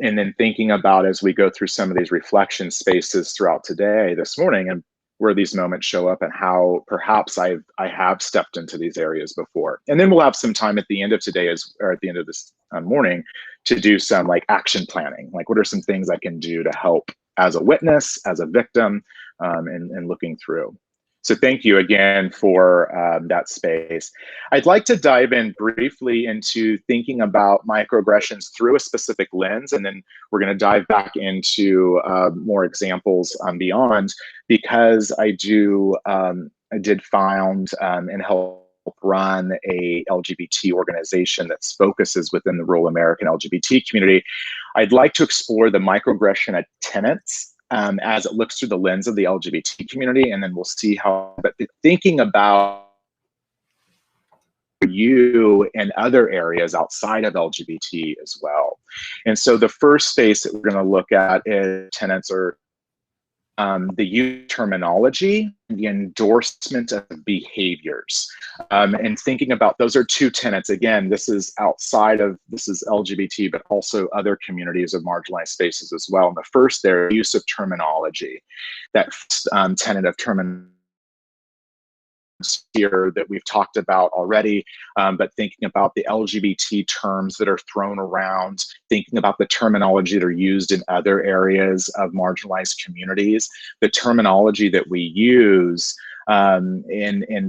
S2: and then thinking about, as we go through some of these reflection spaces throughout today, this morning, and where these moments show up and how perhaps I have stepped into these areas before. And then we'll have some time at the end of today, or at the end of this morning, to do some like action planning. Like, what are some things I can do to help as a witness, as a victim, and looking through. So thank you again for that space. I'd like to dive in briefly into thinking about microaggressions through a specific lens, and then we're going to dive back into more examples beyond, because I did found and help run a LGBT organization that focuses within the rural American LGBT community. I'd like to explore the microaggression tenets as it looks through the lens of the LGBT community, and then we'll see how, but thinking about you and other areas outside of LGBT as well. And so the first space that we're going to look at is tenets, or the use of terminology, the endorsement of behaviors, and thinking about, those are two tenets. Again, this is LGBT, but also other communities of marginalized spaces as well. And the first, their use of terminology, that tenet of terminology here that we've talked about already, but thinking about the LGBT terms that are thrown around, thinking about the terminology that are used in other areas of marginalized communities, the terminology that we use and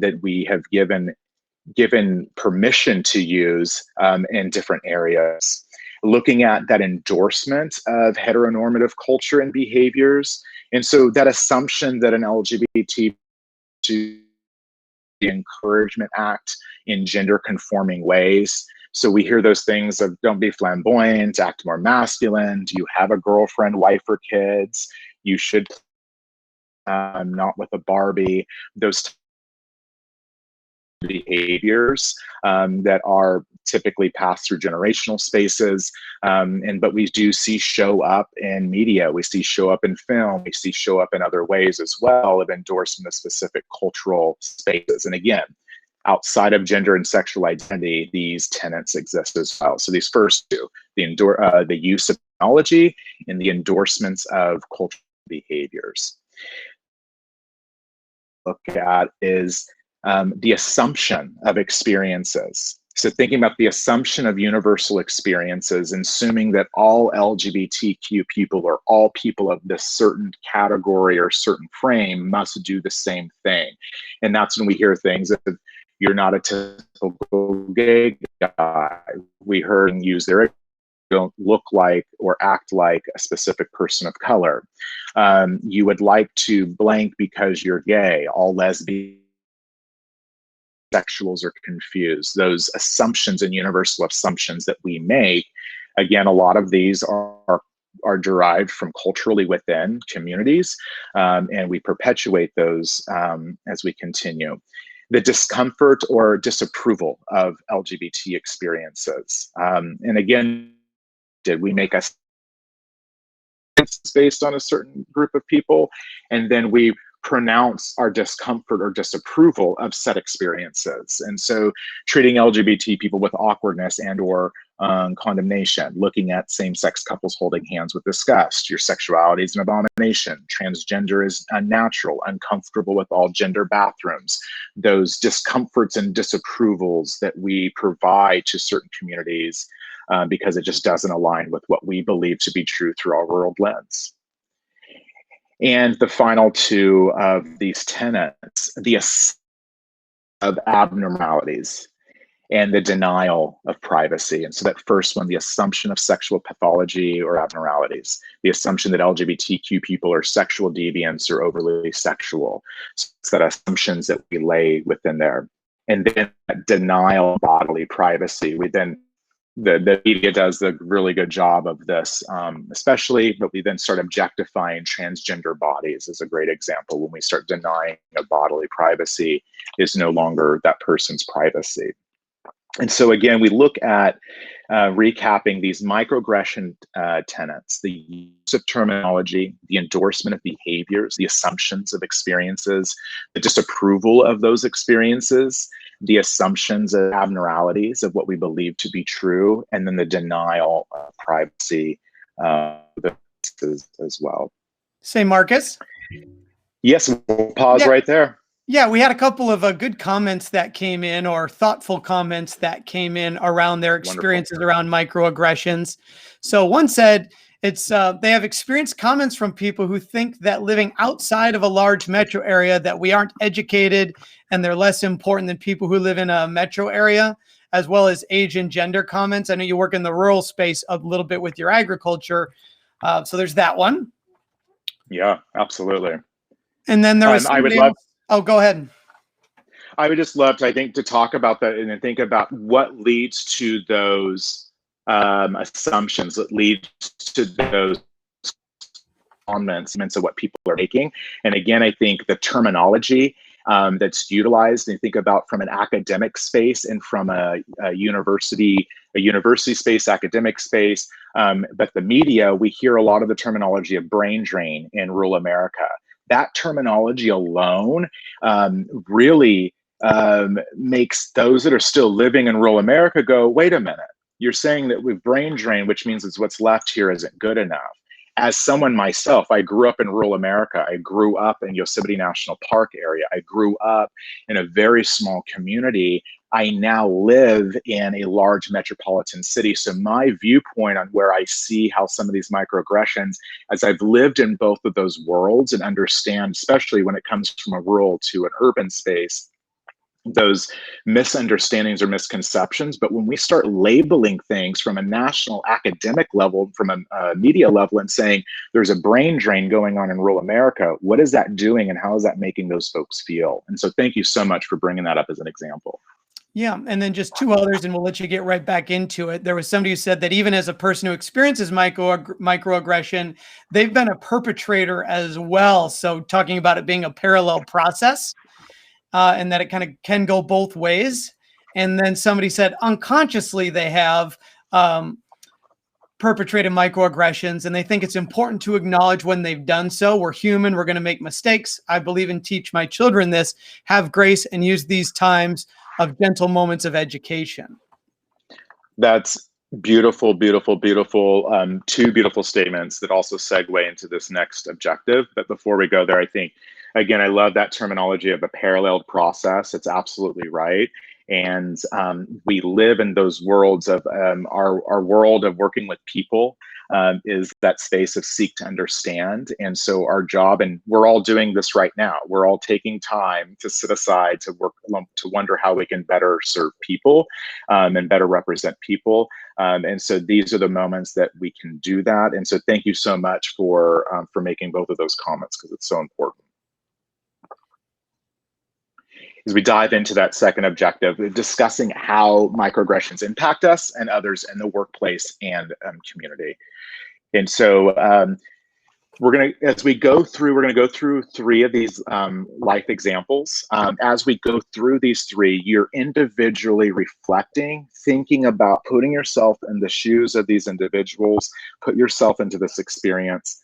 S2: that we have given permission to use in different areas. looking at that endorsement of heteronormative culture and behaviors. And so that assumption that an LGBT to the Encouragement Act in gender conforming ways. So we hear those things of don't be flamboyant, act more masculine. Do you have a girlfriend, wife, or kids? You should not with a Barbie. Those behaviors that are typically passed through generational spaces, but we do see show up in media, we see show up in film, we see show up in other ways as well of endorsement of specific cultural spaces. And again, outside of gender and sexual identity, these tenets exist as well. So these first two, the use of technology and the endorsements of cultural behaviors. Look at is the assumption of experiences. So thinking about the assumption of universal experiences, assuming that all LGBTQ people or all people of this certain category or certain frame must do the same thing. And that's when we hear things of, you're not a typical gay guy. We heard and use their don't look like or act like a specific person of color. You would like to blank because you're gay. All lesbians, sexuals are confused. Those assumptions and universal assumptions that we make, again, a lot of these are derived from culturally within communities, and we perpetuate those as we continue. The discomfort or disapproval of LGBT experiences. And again, did we make us based on a certain group of people, and then we pronounce our discomfort or disapproval of said experiences. And so treating LGBT people with awkwardness and or condemnation, looking at same-sex couples holding hands with disgust, your sexuality is an abomination, transgender is unnatural, uncomfortable with all gender bathrooms, those discomforts and disapprovals that we provide to certain communities because it just doesn't align with what we believe to be true through our world lens. And the final two of these tenets, the of abnormalities and the denial of privacy. And so that first one, the assumption of sexual pathology or abnormalities, the assumption that LGBTQ people are sexual deviants or overly sexual. So it's that assumptions that we lay within there. And then that denial of bodily privacy. We then the media does a really good job of this, especially, but we then start objectifying transgender bodies as a great example. When we start denying a bodily privacy is no longer that person's privacy. And so again, we look at recapping these microaggression tenets, the use of terminology, the endorsement of behaviors, the assumptions of experiences, the disapproval of those experiences, the assumptions of abnormalities of what we believe to be true, and then the denial of privacy as well.
S1: Say, Marcus?
S2: Yes, we'll pause right there.
S1: Yeah, we had a couple of good comments that came in, or thoughtful comments that came in around their experiences around microaggressions. So one said it's they have experienced comments from people who think that living outside of a large metro area, that we aren't educated and they're less important than people who live in a metro area, as well as age and gender comments. I know you work in the rural space a little bit with your agriculture. So there's that one.
S2: Yeah, absolutely.
S1: And then there was
S2: I would love.
S1: Oh, go ahead.
S2: I would just love to, I think, to talk about that and then think about what leads to those assumptions, that leads to those comments of what people are making. And again, I think the terminology that's utilized, and think about from an academic space and from a university space, academic space, but the media, we hear a lot of the terminology of brain drain in rural America. That terminology alone really makes those that are still living in rural America go, wait a minute, you're saying that with brain drain, which means it's what's left here isn't good enough. As someone myself, I grew up in rural America. I grew up in Yosemite National Park area. I grew up in a very small community. I now live in a large metropolitan city. So my viewpoint on where I see how some of these microaggressions, as I've lived in both of those worlds and understand, especially when it comes from a rural to an urban space, those misunderstandings or misconceptions. But when we start labeling things from a national academic level, from a media level, and saying there's a brain drain going on in rural America, what is that doing and how is that making those folks feel? And so thank you so much for bringing that up as an example.
S1: Yeah. And then just two others, and we'll let you get right back into it. There was somebody who said that even as a person who experiences microaggression, they've been a perpetrator as well. So talking about it being a parallel process, and that it kind of can go both ways. And then somebody said unconsciously they have perpetrated microaggressions, and they think it's important to acknowledge when they've done so. We're human. We're going to make mistakes. I believe and teach my children this: have grace and use these times of gentle moments of education.
S2: That's beautiful, beautiful, beautiful. Two beautiful statements that also segue into this next objective. But before we go there, I think, again, I love that terminology of a paralleled process. It's absolutely right. And we live in those worlds of our world of working with people is that space of seek to understand. And so our job, and we're all doing this right now, we're all taking time to sit aside to work, to wonder how we can better serve people and better represent people. And so these are the moments that we can do that. And so thank you so much for making both of those comments, because it's so important. As we dive into that second objective, discussing how microaggressions impact us and others in the workplace and community. And so we're going to, as we go through, we're going to go through three of these life examples. As we go through these three, you're individually reflecting, thinking about putting yourself in the shoes of these individuals, put yourself into this experience,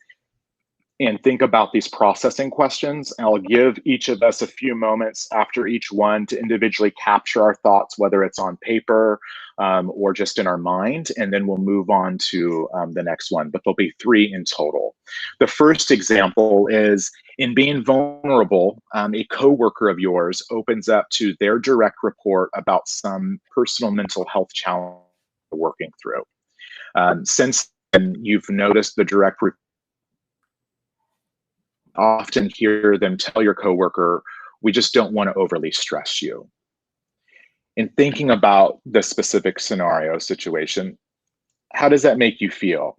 S2: and think about these processing questions. I'll give each of us a few moments after each one to individually capture our thoughts, whether it's on paper or just in our mind, and then we'll move on to the next one, but there'll be three in total. The first example is, in being vulnerable, a coworker of yours opens up to their direct report about some personal mental health challenge they're working through. Since then, you've noticed the direct report. Often hear them tell your coworker, we just don't want to overly stress you. In thinking about the specific scenario situation, how does that make you feel?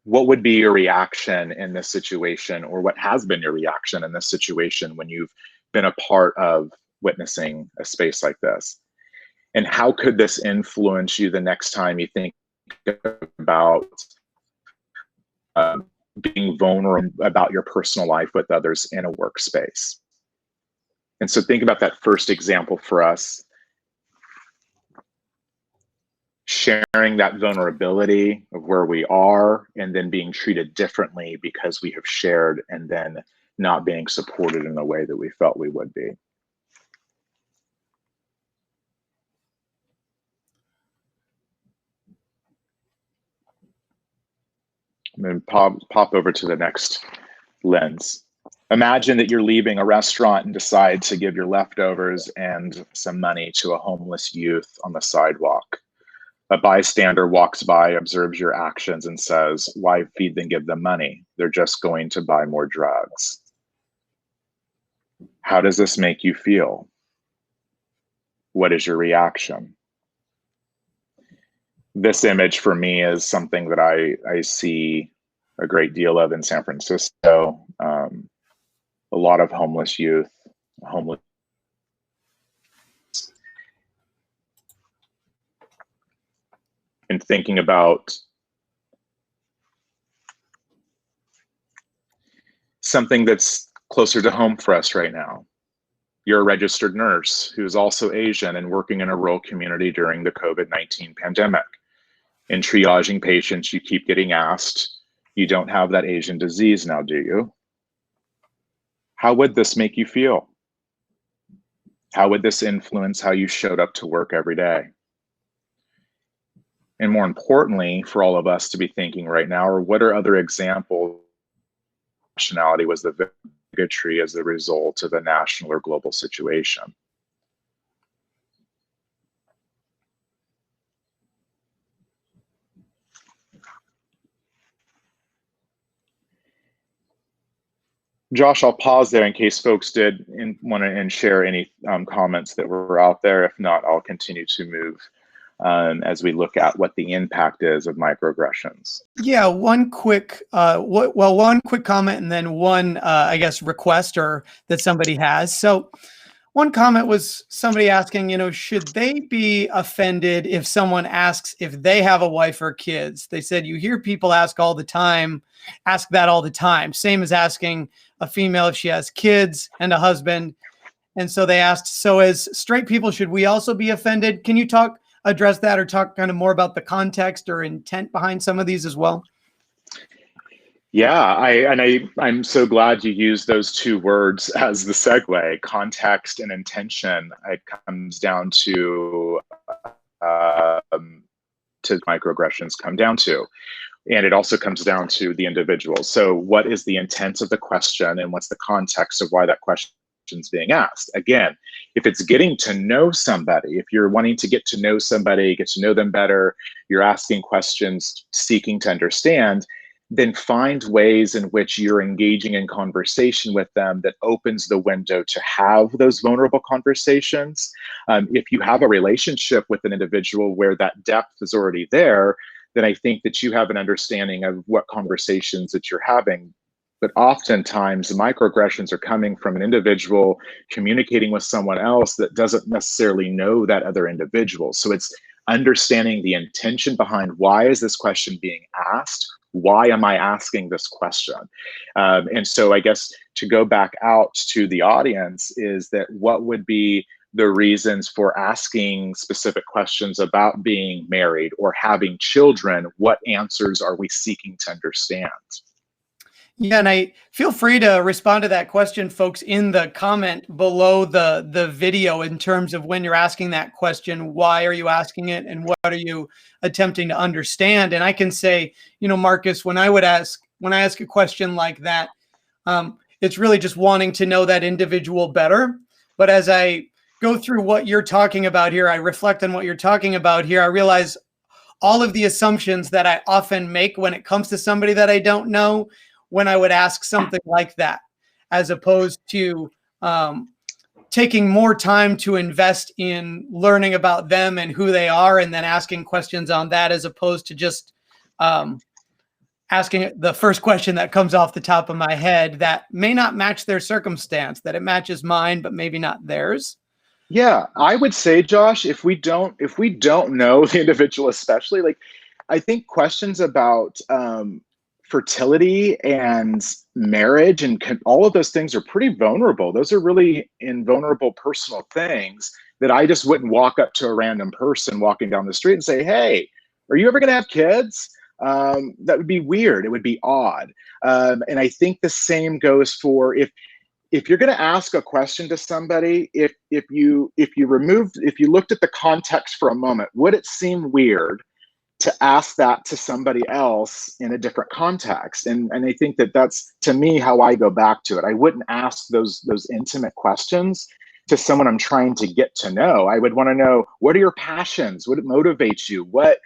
S2: What would be your reaction in this situation, or what has been your reaction in this situation when you've been a part of witnessing a space like this? And how could this influence you the next time you think about being vulnerable about your personal life with others in a workspace? And so think about that first example for us, sharing that vulnerability of where we are and then being treated differently because we have shared, and then not being supported in the way that we felt we would be. And then pop over to the next lens. Imagine that you're leaving a restaurant and decide to give your leftovers and some money to a homeless youth on the sidewalk. A bystander walks by, observes your actions, and says, why feed them, give them money? They're just going to buy more drugs. How does this make you feel? What is your reaction? This image for me is something that I see a great deal of in San Francisco. A lot of homeless youth, homeless. And thinking about something that's closer to home for us right now. You're a registered nurse who's also Asian and working in a rural community during the COVID-19 pandemic. In triaging patients, you keep getting asked, you don't have that Asian disease now, do you? How would this make you feel? How would this influence how you showed up to work every day? And more importantly, for all of us to be thinking right now, or what are other examples? Nationality was the bigotry as a result of a national or global situation. Josh, I'll pause there in case folks did want to share any comments that were out there. If not, I'll continue to move as we look at what the impact is of microaggressions.
S1: Yeah, one quick, one quick comment and then one, I guess, request or that somebody has. So one comment was somebody asking, should they be offended if someone asks if they have a wife or kids? They said, you hear people ask that all the time. Same as asking a female if she has kids and a husband. And so they asked, so as straight people, should we also be offended? Can you address that or talk kind of more about the context or intent behind some of these as well?
S2: Yeah, I'm so glad you used those two words as the segue, context and intention. It comes down to microaggressions come down to. And it also comes down to the individual. So what is the intent of the question and what's the context of why that question is being asked? Again, if it's getting to know somebody, if you're wanting to get to know somebody, get to know them better, you're asking questions, seeking to understand, then find ways in which you're engaging in conversation with them that opens the window to have those vulnerable conversations. If you have a relationship with an individual where that depth is already there, then I think that you have an understanding of what conversations that you're having. But oftentimes, microaggressions are coming from an individual communicating with someone else that doesn't necessarily know that other individual. So it's understanding the intention behind why is this question being asked? Why am I asking this question? And so I guess to go back out to the audience is that what would be the reasons for asking specific questions about being married or having children? What answers are we seeking to understand?
S1: Yeah, and I feel free to respond to that question, folks, in the comment below the video in terms of when you're asking that question, why are you asking it and what are you attempting to understand? And I can say, Marcus, when I ask a question like that, it's really just wanting to know that individual better. But as I go through what you're talking about here, I reflect on what you're talking about here, I realize all of the assumptions that I often make when it comes to somebody that I don't know, when I would ask something like that, as opposed to taking more time to invest in learning about them and who they are, and then asking questions on that, as opposed to just asking the first question that comes off the top of my head that may not match their circumstance, that it matches mine, but maybe not theirs.
S2: Yeah, I would say, Josh, if we don't know the individual, especially, like, I think questions about fertility and marriage and all of those things are pretty vulnerable. Those are really vulnerable personal things that I just wouldn't walk up to a random person walking down the street and say, hey, are you ever going to have kids? That would be weird. It would be odd. And I think the same goes for if you're going to ask a question to somebody, if you looked at the context for a moment, would it seem weird to ask that to somebody else in a different context? And I think that's, to me, how I go back to it. I wouldn't ask those intimate questions to someone I'm trying to get to know. I would want to know, what are your passions? What motivates you? What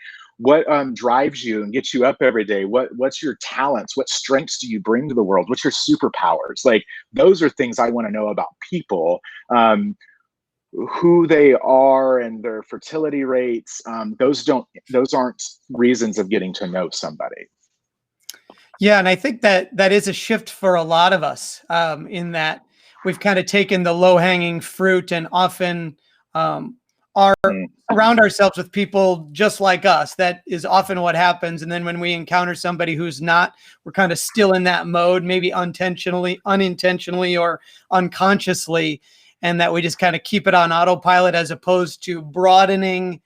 S2: drives you and gets you up every day? What's your talents? What strengths do you bring to the world? What's your superpowers? Like, those are things I want to know about people. Who they are and their fertility rates, those aren't reasons of getting to know somebody.
S1: Yeah, and I think that is a shift for a lot of us, in that we've kind of taken the low-hanging fruit and often surround ourselves with people just like us. That is often what happens. And then when we encounter somebody who's not, we're kind of still in that mode, maybe unintentionally or unconsciously, and that we just kind of keep it on autopilot, as opposed to broadening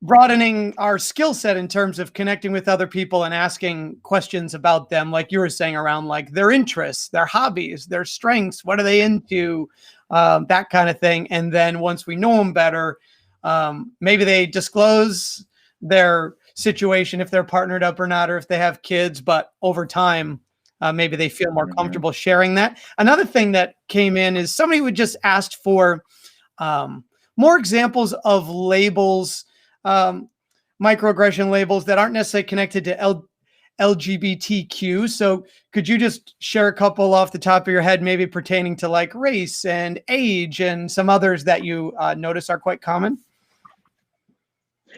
S1: broadening our skill set in terms of connecting with other people and asking questions about them, like you were saying, around like their interests, their hobbies, their strengths, what are they into, that kind of thing. And then once we know them better, maybe they disclose their situation, if they're partnered up or not, or if they have kids, but over time, maybe they feel more comfortable sharing that. Another thing that came in is somebody would just asked for more examples of labels, microaggression labels that aren't necessarily connected to LGBTQ. So could you just share a couple off the top of your head, maybe pertaining to like race and age and some others that you notice are quite common?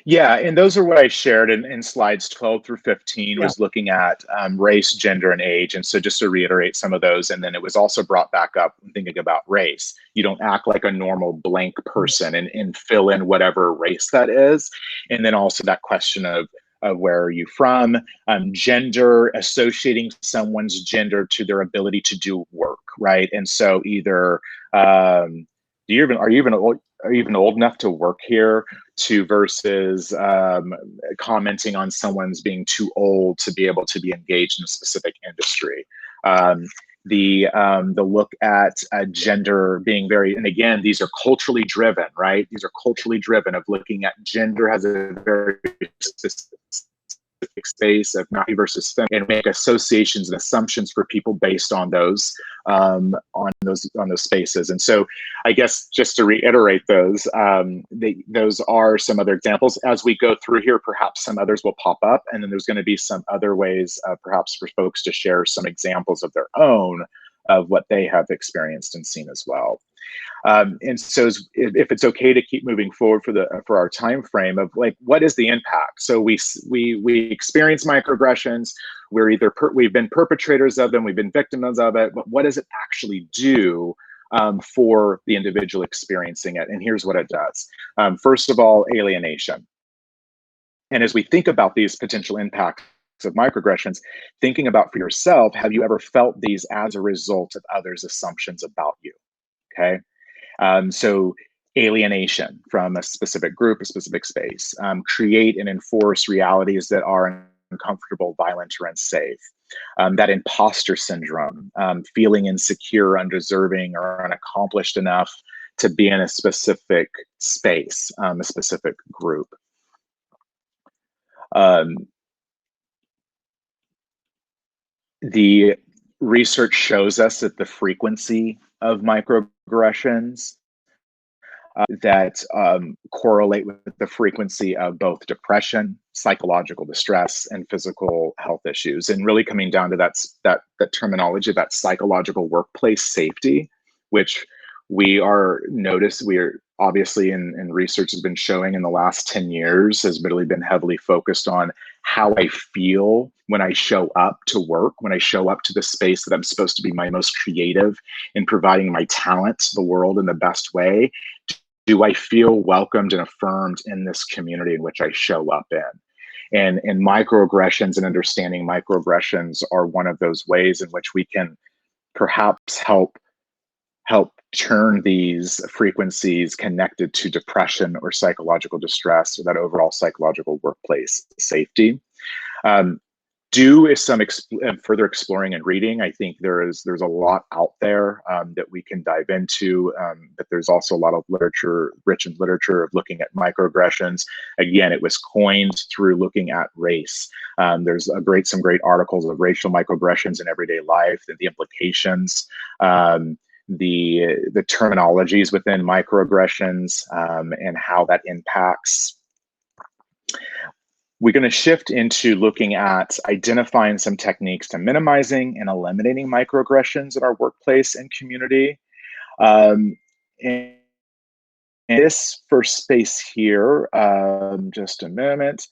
S2: Yeah, and those are what I shared in slides 12 through 15
S1: Yeah.
S2: was looking at race, gender, and age. And so just to reiterate some of those, and then it was also brought back up when thinking about race. You don't act like a normal blank person and fill in whatever race that is. And then also that question of where are you from, gender, associating someone's gender to their ability to do work, right? And so either are you even old enough to work here, to versus commenting on someone's being too old to be able to be engaged in a specific industry. The look at gender being very, and again, these are culturally driven, right? These are culturally driven of looking at gender has a very specific space of not versus fem, and make associations and assumptions for people based on those spaces. And so I guess just to reiterate those, those are some other examples. As we go through here, perhaps some others will pop up, and then there's going to be some other ways perhaps for folks to share some examples of their own of what they have experienced and seen as well. And so if it's okay to keep moving forward for our time frame of like, what is the impact? So we experience microaggressions. We've been perpetrators of them, we've been victims of it, but what does it actually do for the individual experiencing it? And here's what it does. First of all, alienation. And as we think about these potential impacts of microaggressions, thinking about for yourself, have you ever felt these as a result of others' assumptions about you? Okay. So alienation from a specific group, a specific space, create and enforce realities that are uncomfortable, violent, or unsafe. That imposter syndrome, feeling insecure, undeserving, or unaccomplished enough to be in a specific space, a specific group. The research shows us that the frequency of microaggressions that correlate with the frequency of both depression, psychological distress, and physical health issues. And really coming down to that terminology, that psychological workplace safety, which we're obviously in research has been showing in the last 10 years has really been heavily focused on how I feel when I show up to work, when I show up to the space that I'm supposed to be my most creative in providing my talent to the world in the best way. Do I feel welcomed and affirmed in this community in which I show up in? And microaggressions and understanding microaggressions are one of those ways in which we can perhaps help turn these frequencies connected to depression or psychological distress or that overall psychological workplace safety. Do some further exploring and reading. I think there's a lot out there that we can dive into, but there's also a lot of literature, rich in literature of looking at microaggressions. Again, it was coined through looking at race. There's some great articles of racial microaggressions in everyday life and the implications, the terminologies within microaggressions, and how that impacts. We're going to shift into looking at identifying some techniques to minimizing and eliminating microaggressions in our workplace and community. And this first space here, just a moment.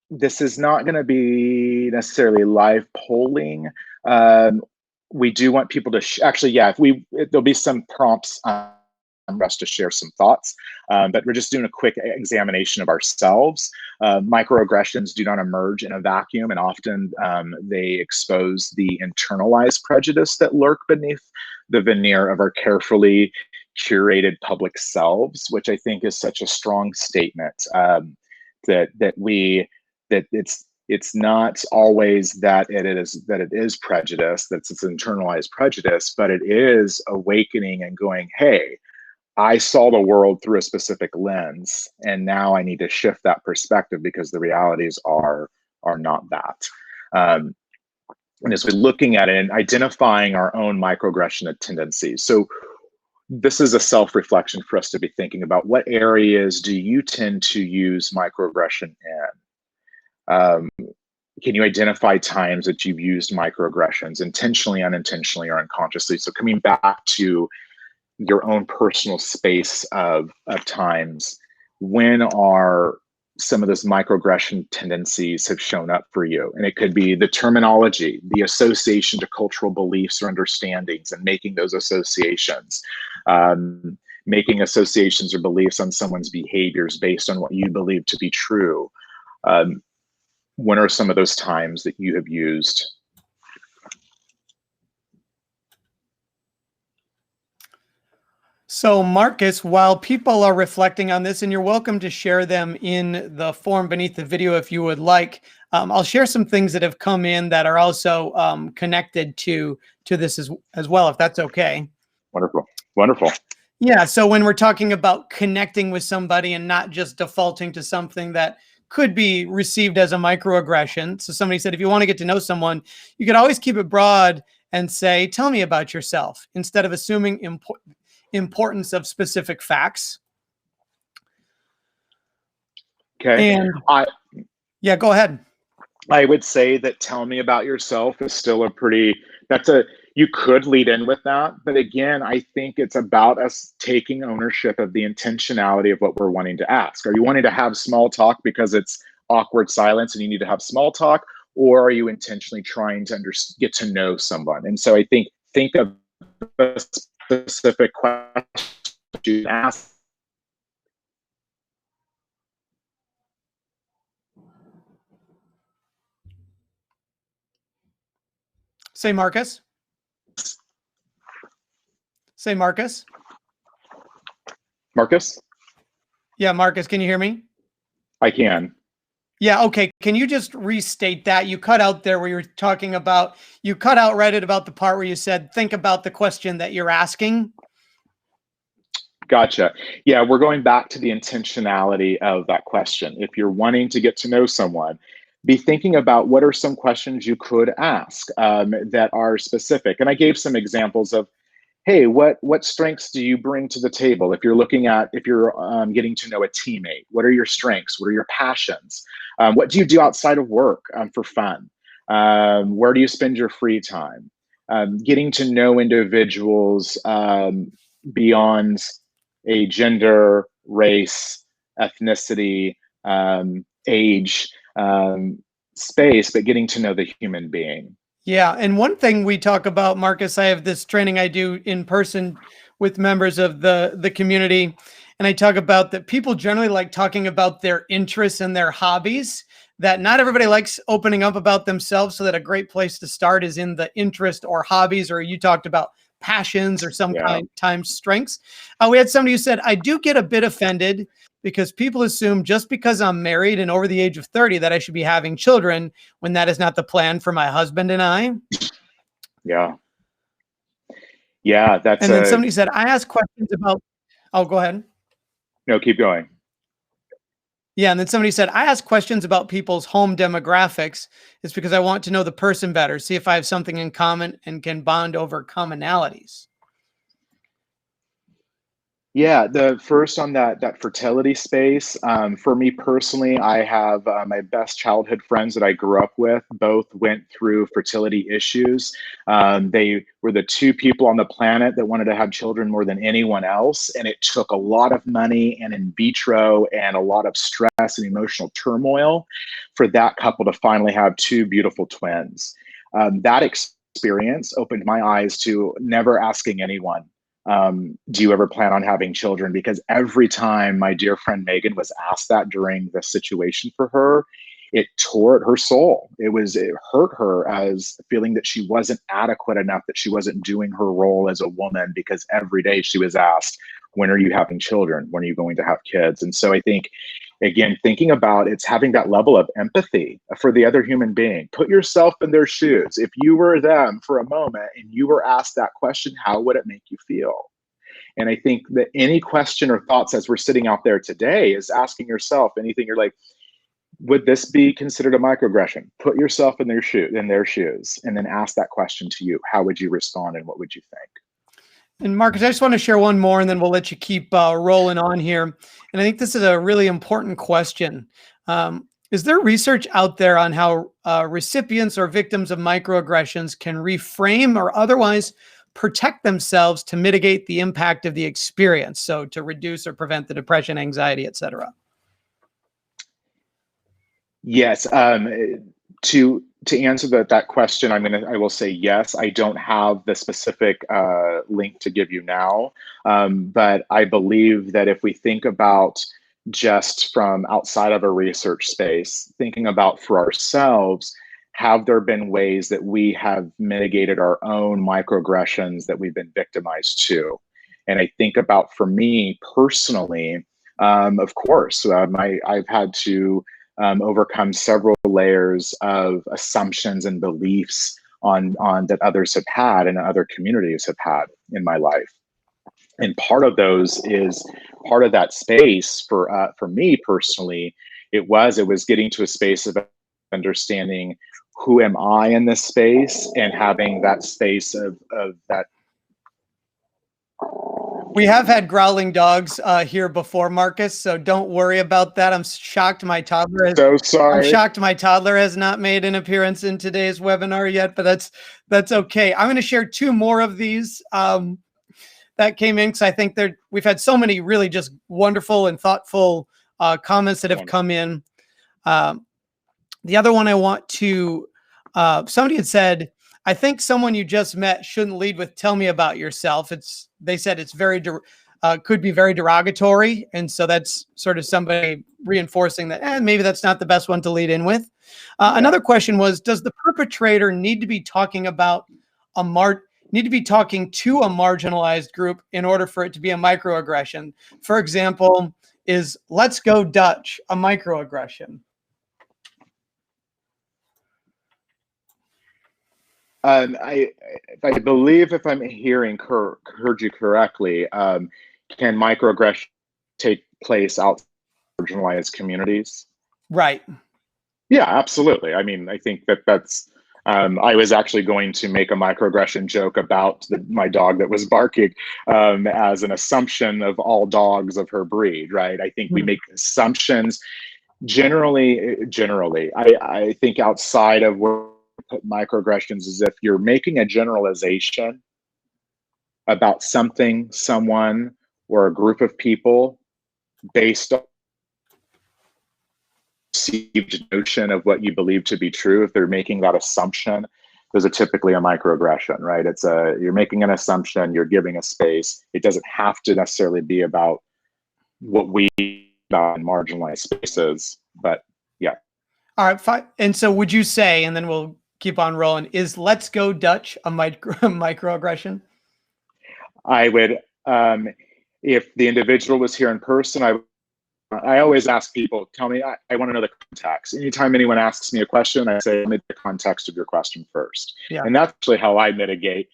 S2: This is not going to be necessarily live polling. We do want people to there'll be some prompts for us to share some thoughts, but we're just doing a quick examination of ourselves. Microaggressions do not emerge in a vacuum, and often they expose the internalized prejudice that lurk beneath the veneer of our carefully curated public selves, which I think is such a strong statement, that it's not always that it is prejudice, that's it's internalized prejudice, but it is awakening and going, hey, I saw the world through a specific lens, and now I need to shift that perspective because the realities are not that. And as we're looking at it and identifying our own microaggression tendencies. So this is a self-reflection for us to be thinking about, what areas do you tend to use microaggression in? Can you identify times that you've used microaggressions intentionally, unintentionally, or unconsciously? So coming back to your own personal space of times, when are some of those microaggression tendencies have shown up for you? And it could be the terminology, the association to cultural beliefs or understandings, and making those associations, making associations or beliefs on someone's behaviors based on what you believe to be true. When are some of those times that you have used?
S1: So Marcus, while people are reflecting on this, and you're welcome to share them in the form beneath the video if you would like, I'll share some things that have come in that are also connected to this as well, if that's okay.
S2: Wonderful, wonderful.
S1: Yeah, so when we're talking about connecting with somebody and not just defaulting to something that could be received as a microaggression. So somebody said, if you want to get to know someone, you could always keep it broad and say, tell me about yourself, instead of assuming importance of specific facts.
S2: Okay.
S1: And yeah, go ahead.
S2: I would say that tell me about yourself is still a pretty, you could lead in with that. But again, I think it's about us taking ownership of the intentionality of what we're wanting to ask. Are you wanting to have small talk because it's awkward silence and you need to have small talk? Or are you intentionally trying to get to know someone? And so I think of a specific question you ask.
S1: Say Marcus. Say Marcus.
S2: Marcus?
S1: Yeah, Marcus, can you hear me?
S2: I can.
S1: Yeah, okay. Can you just restate that? You cut out there where you were talking about, you cut out right at about the part where you said, think about the question that you're asking.
S2: Gotcha. Yeah, we're going back to the intentionality of that question. If you're wanting to get to know someone, be thinking about what are some questions you could ask that are specific. And I gave some examples of, hey, what strengths do you bring to the table? If you're getting to know a teammate, what are your strengths? What are your passions? What do you do outside of work for fun? Where do you spend your free time? Getting to know individuals beyond a gender, race, ethnicity, age, space, but getting to know the human being.
S1: Yeah. And one thing we talk about, Marcus, I have this training I do in person with members of the community. And I talk about that people generally like talking about their interests and their hobbies, that not everybody likes opening up about themselves. So that a great place to start is in the interest or hobbies, or you talked about passions or some kind times strengths. We had somebody who said, I do get a bit offended because people assume just because I'm married and over the age of 30 that I should be having children, when that is not the plan for my husband and I.
S2: Yeah. Yeah,
S1: and then somebody said, I ask questions about, oh, go ahead.
S2: No, keep going.
S1: Yeah, and then somebody said, I ask questions about people's home demographics. It's because I want to know the person better, see if I have something in common and can bond over commonalities.
S2: Yeah, the first on that fertility space, for me personally, I have my best childhood friends that I grew up with, both went through fertility issues. They were the two people on the planet that wanted to have children more than anyone else. And it took a lot of money and in vitro and a lot of stress and emotional turmoil for that couple to finally have two beautiful twins. That experience opened my eyes to never asking anyone, do you ever plan on having children? Because every time my dear friend Megan was asked that during the situation for her, it tore at her soul. It hurt her as feeling that she wasn't adequate enough, that she wasn't doing her role as a woman, because every day she was asked, when are you having children? When are you going to have kids? And so I think, again, thinking about it's having that level of empathy for the other human being. Put yourself in their shoes. If you were them for a moment and you were asked that question, how would it make you feel? And I think that any question or thoughts as we're sitting out there today is asking yourself anything you're like, would this be considered a microaggression? Put yourself in their shoes, and then ask that question to you. How would you respond and what would you think?
S1: And Marcus, I just want to share one more and then we'll let you keep rolling on here. And I think this is a really important question. Is there research out there on how recipients or victims of microaggressions can reframe or otherwise protect themselves to mitigate the impact of the experience? So to reduce or prevent the depression, anxiety, et cetera.
S2: Yes. To answer that question, I will say yes. I don't have the specific link to give you now, but I believe that if we think about just from outside of a research space, thinking about for ourselves, have there been ways that we have mitigated our own microaggressions that we've been victimized to? And I think about, for me personally, of course, I've had to overcome several layers of assumptions and beliefs on that others have had and other communities have had in my life. And part of those is part of that space for me personally. It was getting to a space of understanding who am I in this space and having that space of that.
S1: We have had growling dogs here before, Marcus, so don't worry about that. I'm shocked my toddler has not made an appearance in today's webinar yet, but that's okay. I'm going to share two more of these that came in because I think we've had so many really just wonderful and thoughtful comments that have come in. The other one I want to, somebody had said, I think someone you just met shouldn't lead with "tell me about yourself." They said it's could be very derogatory, and so that's sort of somebody reinforcing that maybe that's not the best one to lead in with. Another question was, does the perpetrator need to be talking about need to be talking to a marginalized group in order for it to be a microaggression? For example, is "let's go Dutch" a microaggression?
S2: I believe, if I'm heard you correctly, can microaggression take place outside marginalized communities?
S1: Right.
S2: Yeah, absolutely. I mean, I think that's. I was actually going to make a microaggression joke about my dog that was barking as an assumption of all dogs of her breed, right? I think we make assumptions generally. I think outside of where put microaggressions is if you're making a generalization about something, someone, or a group of people based on perceived notion of what you believe to be true. If they're making that assumption, there's typically a microaggression, right? You're making an assumption, you're giving a space. It doesn't have to necessarily be about what we about in marginalized spaces, but yeah.
S1: All right, fine. And so would you say, and then we'll keep on rolling, is "let's go Dutch" a microaggression?
S2: I would, if the individual was here in person, I always ask people, tell me, I want to know the context. Anytime anyone asks me a question, I say, let me the context of your question first. Yeah. And that's actually how I mitigate,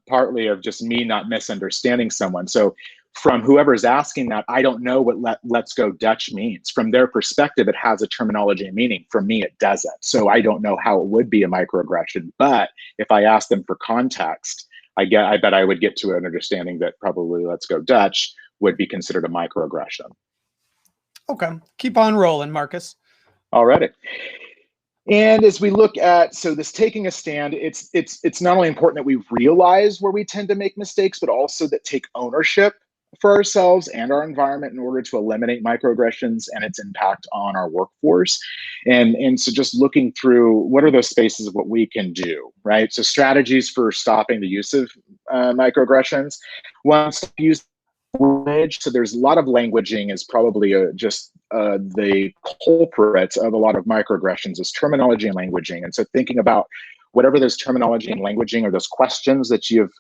S2: partly of just me not misunderstanding someone. So from whoever's asking that, I don't know what "let's go Dutch" means. From their perspective, it has a terminology and meaning. For me, it doesn't. So I don't know how it would be a microaggression. But if I ask them for context, I bet I would get to an understanding that probably "let's go Dutch" would be considered a microaggression.
S1: Okay, keep on rolling, Marcus.
S2: Alrighty. And as we look at, so this taking a stand, it's not only important that we realize where we tend to make mistakes, but also that take ownership for ourselves and our environment in order to eliminate microaggressions and its impact on our workforce. And so just looking through what are those spaces of what we can do, right? So strategies for stopping the use of microaggressions. One, use language. So there's a lot of languaging is probably just the culprit of a lot of microaggressions is terminology and languaging. And so thinking about whatever those terminology and languaging or those questions that you've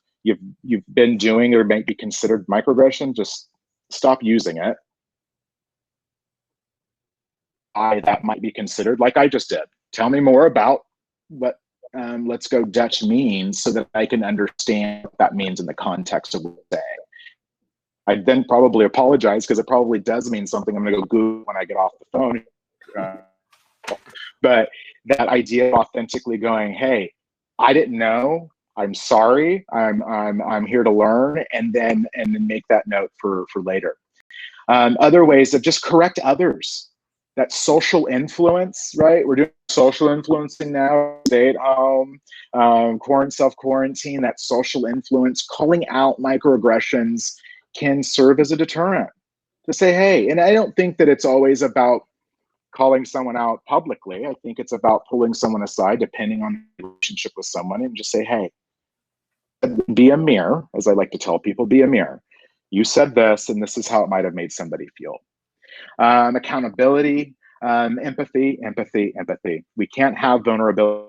S2: been doing or might be considered microaggression, just stop using it. That might be considered, like I just did. Tell me more about what "let's go Dutch" means so that I can understand what that means in the context of what we're saying. I'd then probably apologize because it probably does mean something. I'm going to go Google when I get off the phone. But that idea of authentically going, "Hey, I didn't know. I'm sorry. I'm here to learn," and then make that note for later. Other ways of just correct others. that social influence, right? We're doing social influencing now, stay at home, self-quarantine, that social influence, calling out microaggressions can serve as a deterrent to say, hey, and I don't think that it's always about calling someone out publicly. I think it's about pulling someone aside, depending on the relationship with someone, and just say, hey, be a mirror, as I like to tell people, be a mirror. You said this, and this is how it might have made somebody feel. Accountability, empathy. We can't have vulnerability.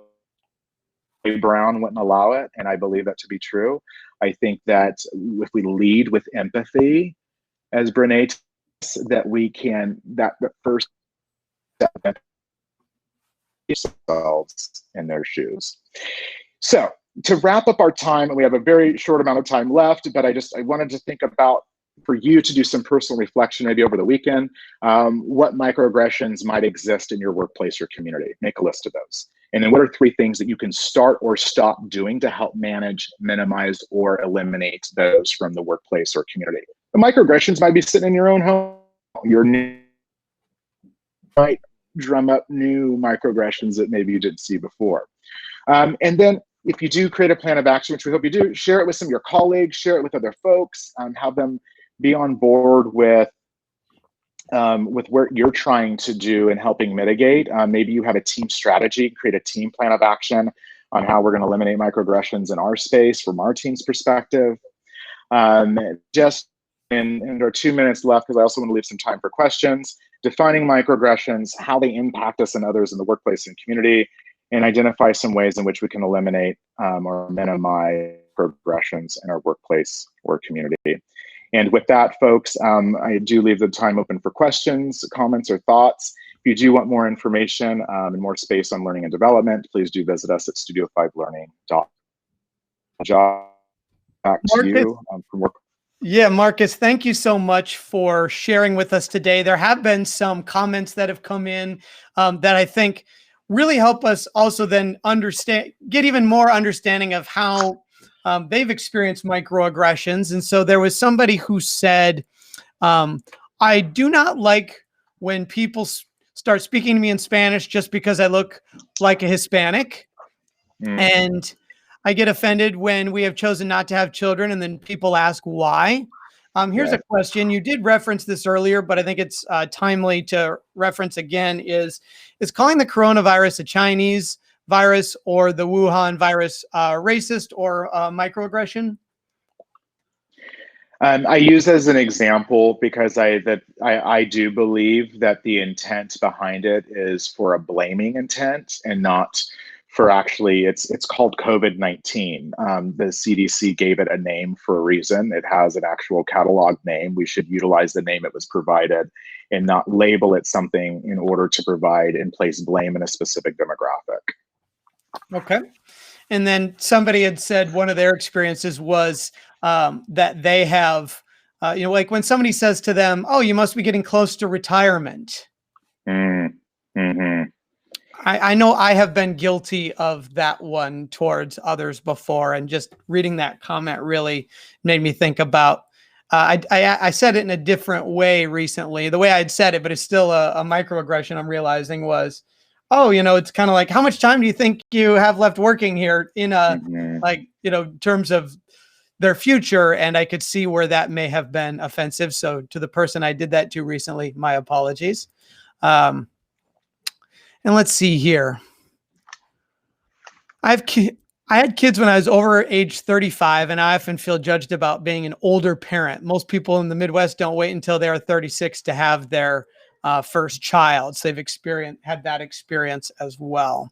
S2: Brown wouldn't allow it, and I believe that to be true. I think that if we lead with empathy, as Brene, that we can, that the first step themselves in their shoes. So to wrap up our time, and we have a very short amount of time left, but I wanted to think about, for you to do some personal reflection maybe over the weekend, what microaggressions might exist in your workplace or community. Make a list of those. And then what are 3 things that you can start or stop doing to help manage, minimize, or eliminate those from the workplace or community? The microaggressions might be sitting in your own home. Your new might drum up new microaggressions that maybe you didn't see before. And then if you do create a plan of action, which we hope you do, share it with some of your colleagues, share it with other folks, have them be on board with what you're trying to do and helping mitigate. Maybe you have a team strategy, create a team plan of action on how we're going to eliminate microaggressions in our space from our team's perspective. Just in our 2 minutes left, because I also want to leave some time for questions, defining microaggressions, how they impact us and others in the workplace and community, and identify some ways in which we can eliminate or minimize microaggressions in our workplace or community. And with that, folks, I do leave the time open for questions, comments, or thoughts. If you do want more information and more space on learning and development, please do visit us at studio5learning.com. Back to you from work.
S1: Yeah, Marcus, thank you so much for sharing with us today. There have been some comments that have come in that I think really help us also then get even more understanding of how they've experienced microaggressions. And so there was somebody who said, I do not like when people start speaking to me in Spanish just because I look like a Hispanic. And I get offended when we have chosen not to have children and then people ask why. Here's a question. You did reference this earlier, but I think it's timely to reference again. Is calling the coronavirus a Chinese virus or the Wuhan virus racist or microaggression?
S2: I use as an example because I do believe that the intent behind it is for a blaming intent and not for actually, it's called COVID-19. The CDC gave it a name for a reason. It has an actual catalog name. We should utilize the name it was provided and not label it something in order to provide and place blame in a specific demographic.
S1: Okay. And then somebody had said one of their experiences was that they have, like when somebody says to them, oh, you must be getting close to retirement.
S2: Mm-hmm.
S1: I know I have been guilty of that one towards others before, and just reading that comment really made me think about, I said it in a different way recently, the way I'd said it, but it's still a microaggression I'm realizing was, oh, it's kind of like, how much time do you think you have left working here in terms of their future? And I could see where that may have been offensive. So to the person I did that to recently, my apologies. And let's see here. I had kids when I was over age 35, and I often feel judged about being an older parent. Most people in the Midwest don't wait until they are 36 to have their first child. So they've had that experience as well.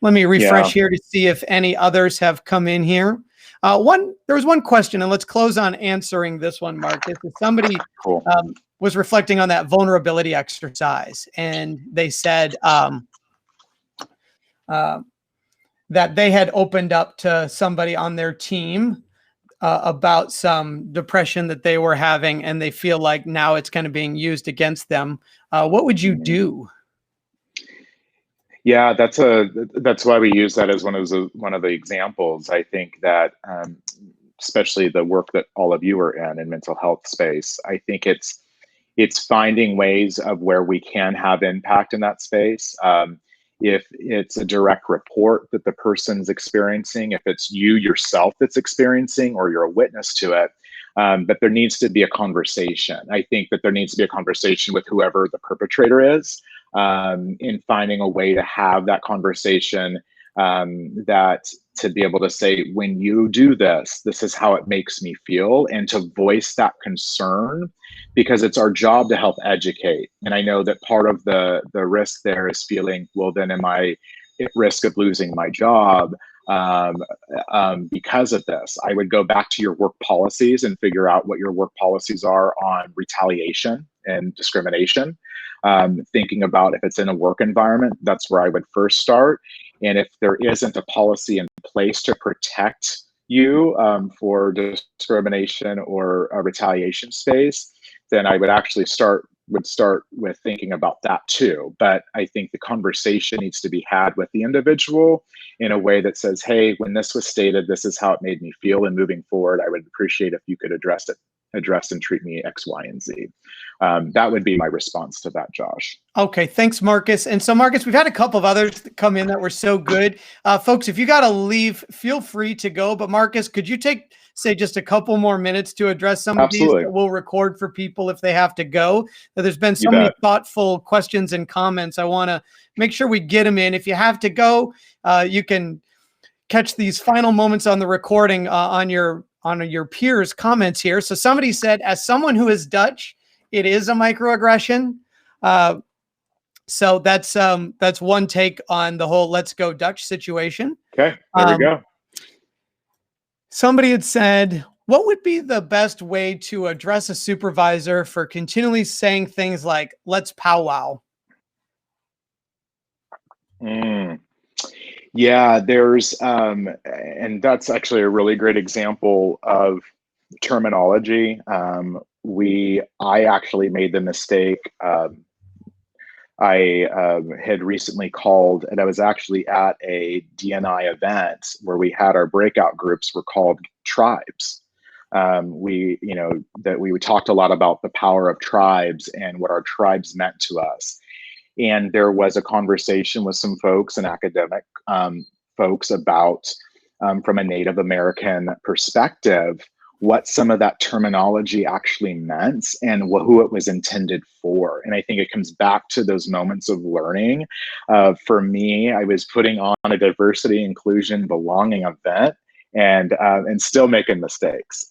S1: Let me refresh here to see if any others have come in here. There was one question, and let's close on answering this one, Marcus. Somebody was reflecting on that vulnerability exercise, and they said that they had opened up to somebody on their team about some depression that they were having, and they feel like now it's kind of being used against them. What would you do?
S2: Yeah, that's why we use that as one of the examples. I think that especially the work that all of you are in mental health space, I think it's It's finding ways of where we can have impact in that space. If it's a direct report that the person's experiencing, if it's you yourself that's experiencing, or you're a witness to it, but there needs to be a conversation. I think that there needs to be a conversation with whoever the perpetrator is, in finding a way to have that conversation, that to be able to say, when you do this, this is how it makes me feel, and to voice that concern, because it's our job to help educate. And I know that part of the risk there is feeling, well, then am I at risk of losing my job because of this? I would go back to your work policies and figure out what your work policies are on retaliation and discrimination. Thinking about if it's in a work environment, that's where I would first start. And if there isn't a policy in place to protect you for discrimination or a retaliation space, then I would actually start with thinking about that too. But I think the conversation needs to be had with the individual in a way that says, hey, when this was stated, this is how it made me feel, and moving forward, I would appreciate if you could address and treat me X, Y, and Z. That would be my response to that, Josh.
S1: Okay, thanks, Marcus. And so, Marcus, we've had a couple of others that come in that were so good. Folks, if you got to leave, feel free to go. But Marcus, could you take, say, just a couple more minutes to address some of these that we'll record for people if they have to go? There's been so many thoughtful questions and comments. I want to make sure we get them in. If you have to go, you can catch these final moments on the recording on your peers' comments here. So somebody said, as someone who is Dutch, it is a microaggression. So that's one take on the whole "Let's Go Dutch" situation.
S2: Okay, there we go.
S1: Somebody had said, what would be the best way to address a supervisor for continually saying things like "Let's powwow"?
S2: Yeah, there's, and that's actually a really great example of terminology. I actually made the mistake. I had recently called, and I was actually at a DNI event where we had our breakout groups were called tribes. We talked a lot about the power of tribes and what our tribes meant to us. And there was a conversation with some folks and academic folks about, from a Native American perspective, what some of that terminology actually meant and who it was intended for. And I think it comes back to those moments of learning. For me, I was putting on a diversity, inclusion, belonging event and still making mistakes.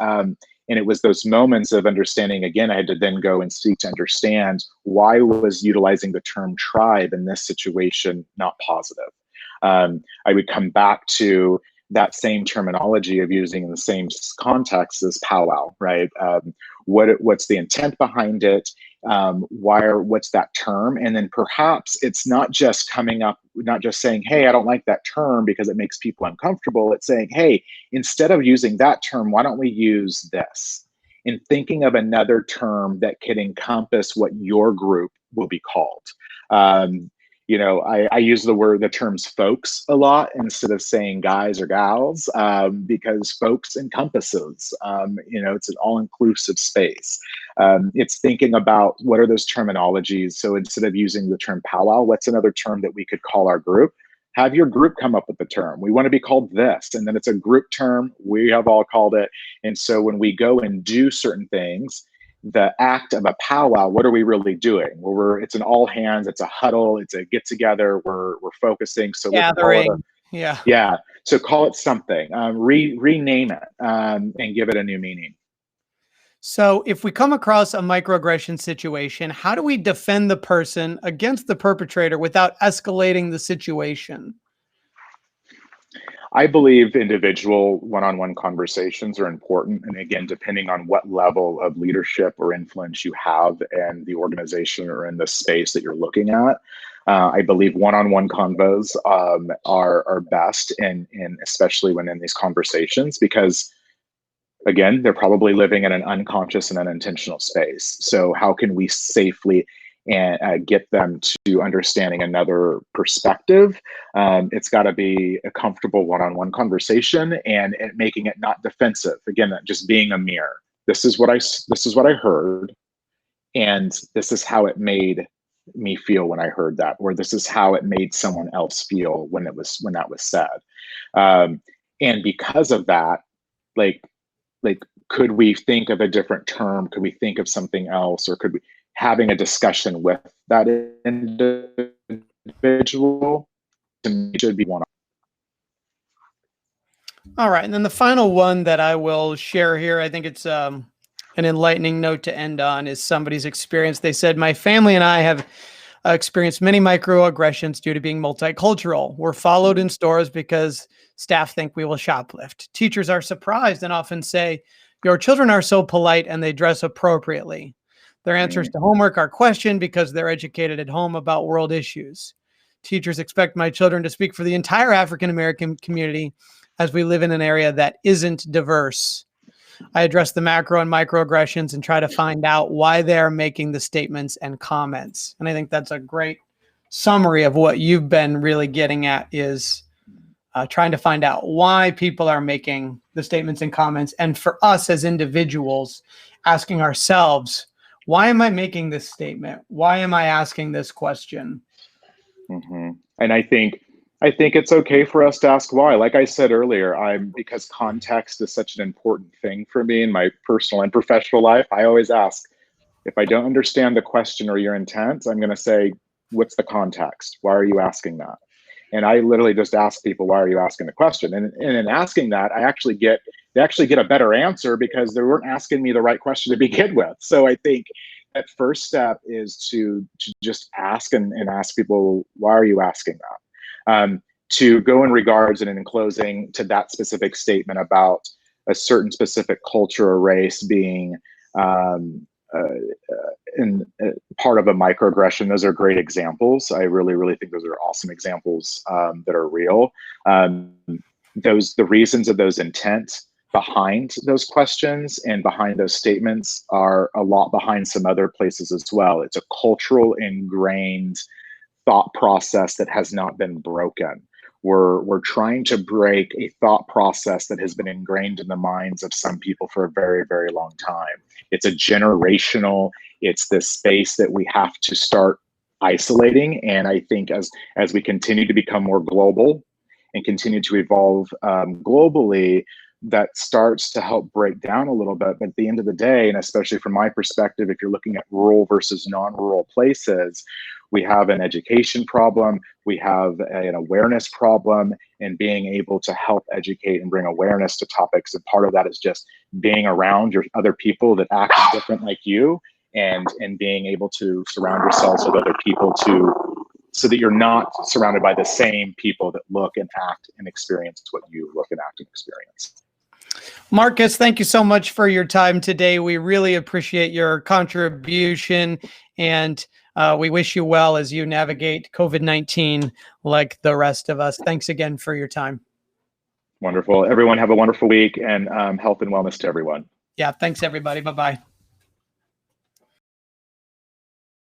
S2: And it was those moments of understanding, again, I had to then go and seek to understand why was utilizing the term tribe in this situation not positive. I would come back to that same terminology of using in the same context as powwow, right? What's the intent behind it? What's that term? And then perhaps it's not just saying, hey, I don't like that term because it makes people uncomfortable. It's saying, hey, instead of using that term, why don't we use this? And thinking of another term that could encompass what your group will be called. I use the terms folks a lot instead of saying guys or gals, because folks encompasses, it's an all-inclusive space. It's thinking about what are those terminologies. So instead of using the term powwow, what's another term that we could call our group? Have your group come up with the term. We want to be called this, and then it's a group term. We have all called it. And so when we go and do certain things, the act of a powwow, what are we really doing? Well, it's an all hands, it's a huddle, it's a get together. We're focusing. So
S1: gathering.
S2: Yeah. So call it something. Rename it and give it a new meaning.
S1: So if we come across a microaggression situation, how do we defend the person against the perpetrator without escalating the situation?
S2: I believe individual one-on-one conversations are important. And again, depending on what level of leadership or influence you have in the organization or in the space that you're looking at, I believe one-on-one convos are best, and especially when in these conversations, because again, they're probably living in an unconscious and unintentional space. So how can we safely get them to understanding another perspective? It's got to be a comfortable one-on-one conversation, and making it not defensive. Again, just being a mirror. This is what I heard. and this is how it made me feel when I heard that, or this is how it made someone else feel when that was said. And because of that, like could we think of a different term? Could we think of something else? Or could we having a discussion with that individual to me should be one.
S1: All right. And then the final one that I will share here, I think it's an enlightening note to end on, is somebody's experience. They said, my family and I have experienced many microaggressions due to being multicultural. We're followed in stores because staff think we will shoplift. Teachers are surprised and often say, your children are so polite and they dress appropriately. Their answers to homework are questioned because they're educated at home about world issues. Teachers expect my children to speak for the entire African-American community as we live in an area that isn't diverse. I address the macro and microaggressions and try to find out why they're making the statements and comments. And I think that's a great summary of what you've been really getting at, is trying to find out why people are making the statements and comments. And for us as individuals, asking ourselves, why am I making this statement? Why am I asking this question?
S2: Mm-hmm. And I think it's okay for us to ask why. Like I said earlier, because context is such an important thing for me in my personal and professional life. I always ask, if I don't understand the question or your intent, I'm going to say, what's the context? Why are you asking that? And I literally just ask people, why are you asking the question? And in asking that, they actually get a better answer because they weren't asking me the right question to begin with. So I think that first step is to just ask and ask people, why are you asking that? To go in regards and in closing to that specific statement about a certain specific culture or race being part of a microaggression, those are great examples. I really, really think those are awesome examples that are real. The reasons of those intent behind those questions and behind those statements are a lot behind some other places as well. It's a cultural ingrained thought process that has not been broken. We're trying to break a thought process that has been ingrained in the minds of some people for a very, very long time. It's a generational, it's this space that we have to start isolating. And I think as we continue to become more global and continue to evolve globally, that starts to help break down a little bit. But at the end of the day, and especially from my perspective, if you're looking at rural versus non-rural places, we have an education problem, we have an awareness problem, and being able to help educate and bring awareness to topics. And part of that is just being around your other people that act different like you, and being able to surround yourselves with other people so that you're not surrounded by the same people that look and act and experience what you look and act and experience.
S1: Marcus, thank you so much for your time today. We really appreciate your contribution, and we wish you well as you navigate COVID-19 like the rest of us. Thanks again for your time.
S2: Wonderful. Everyone have a wonderful week, and health and wellness to everyone.
S1: Yeah, thanks everybody. Bye-bye.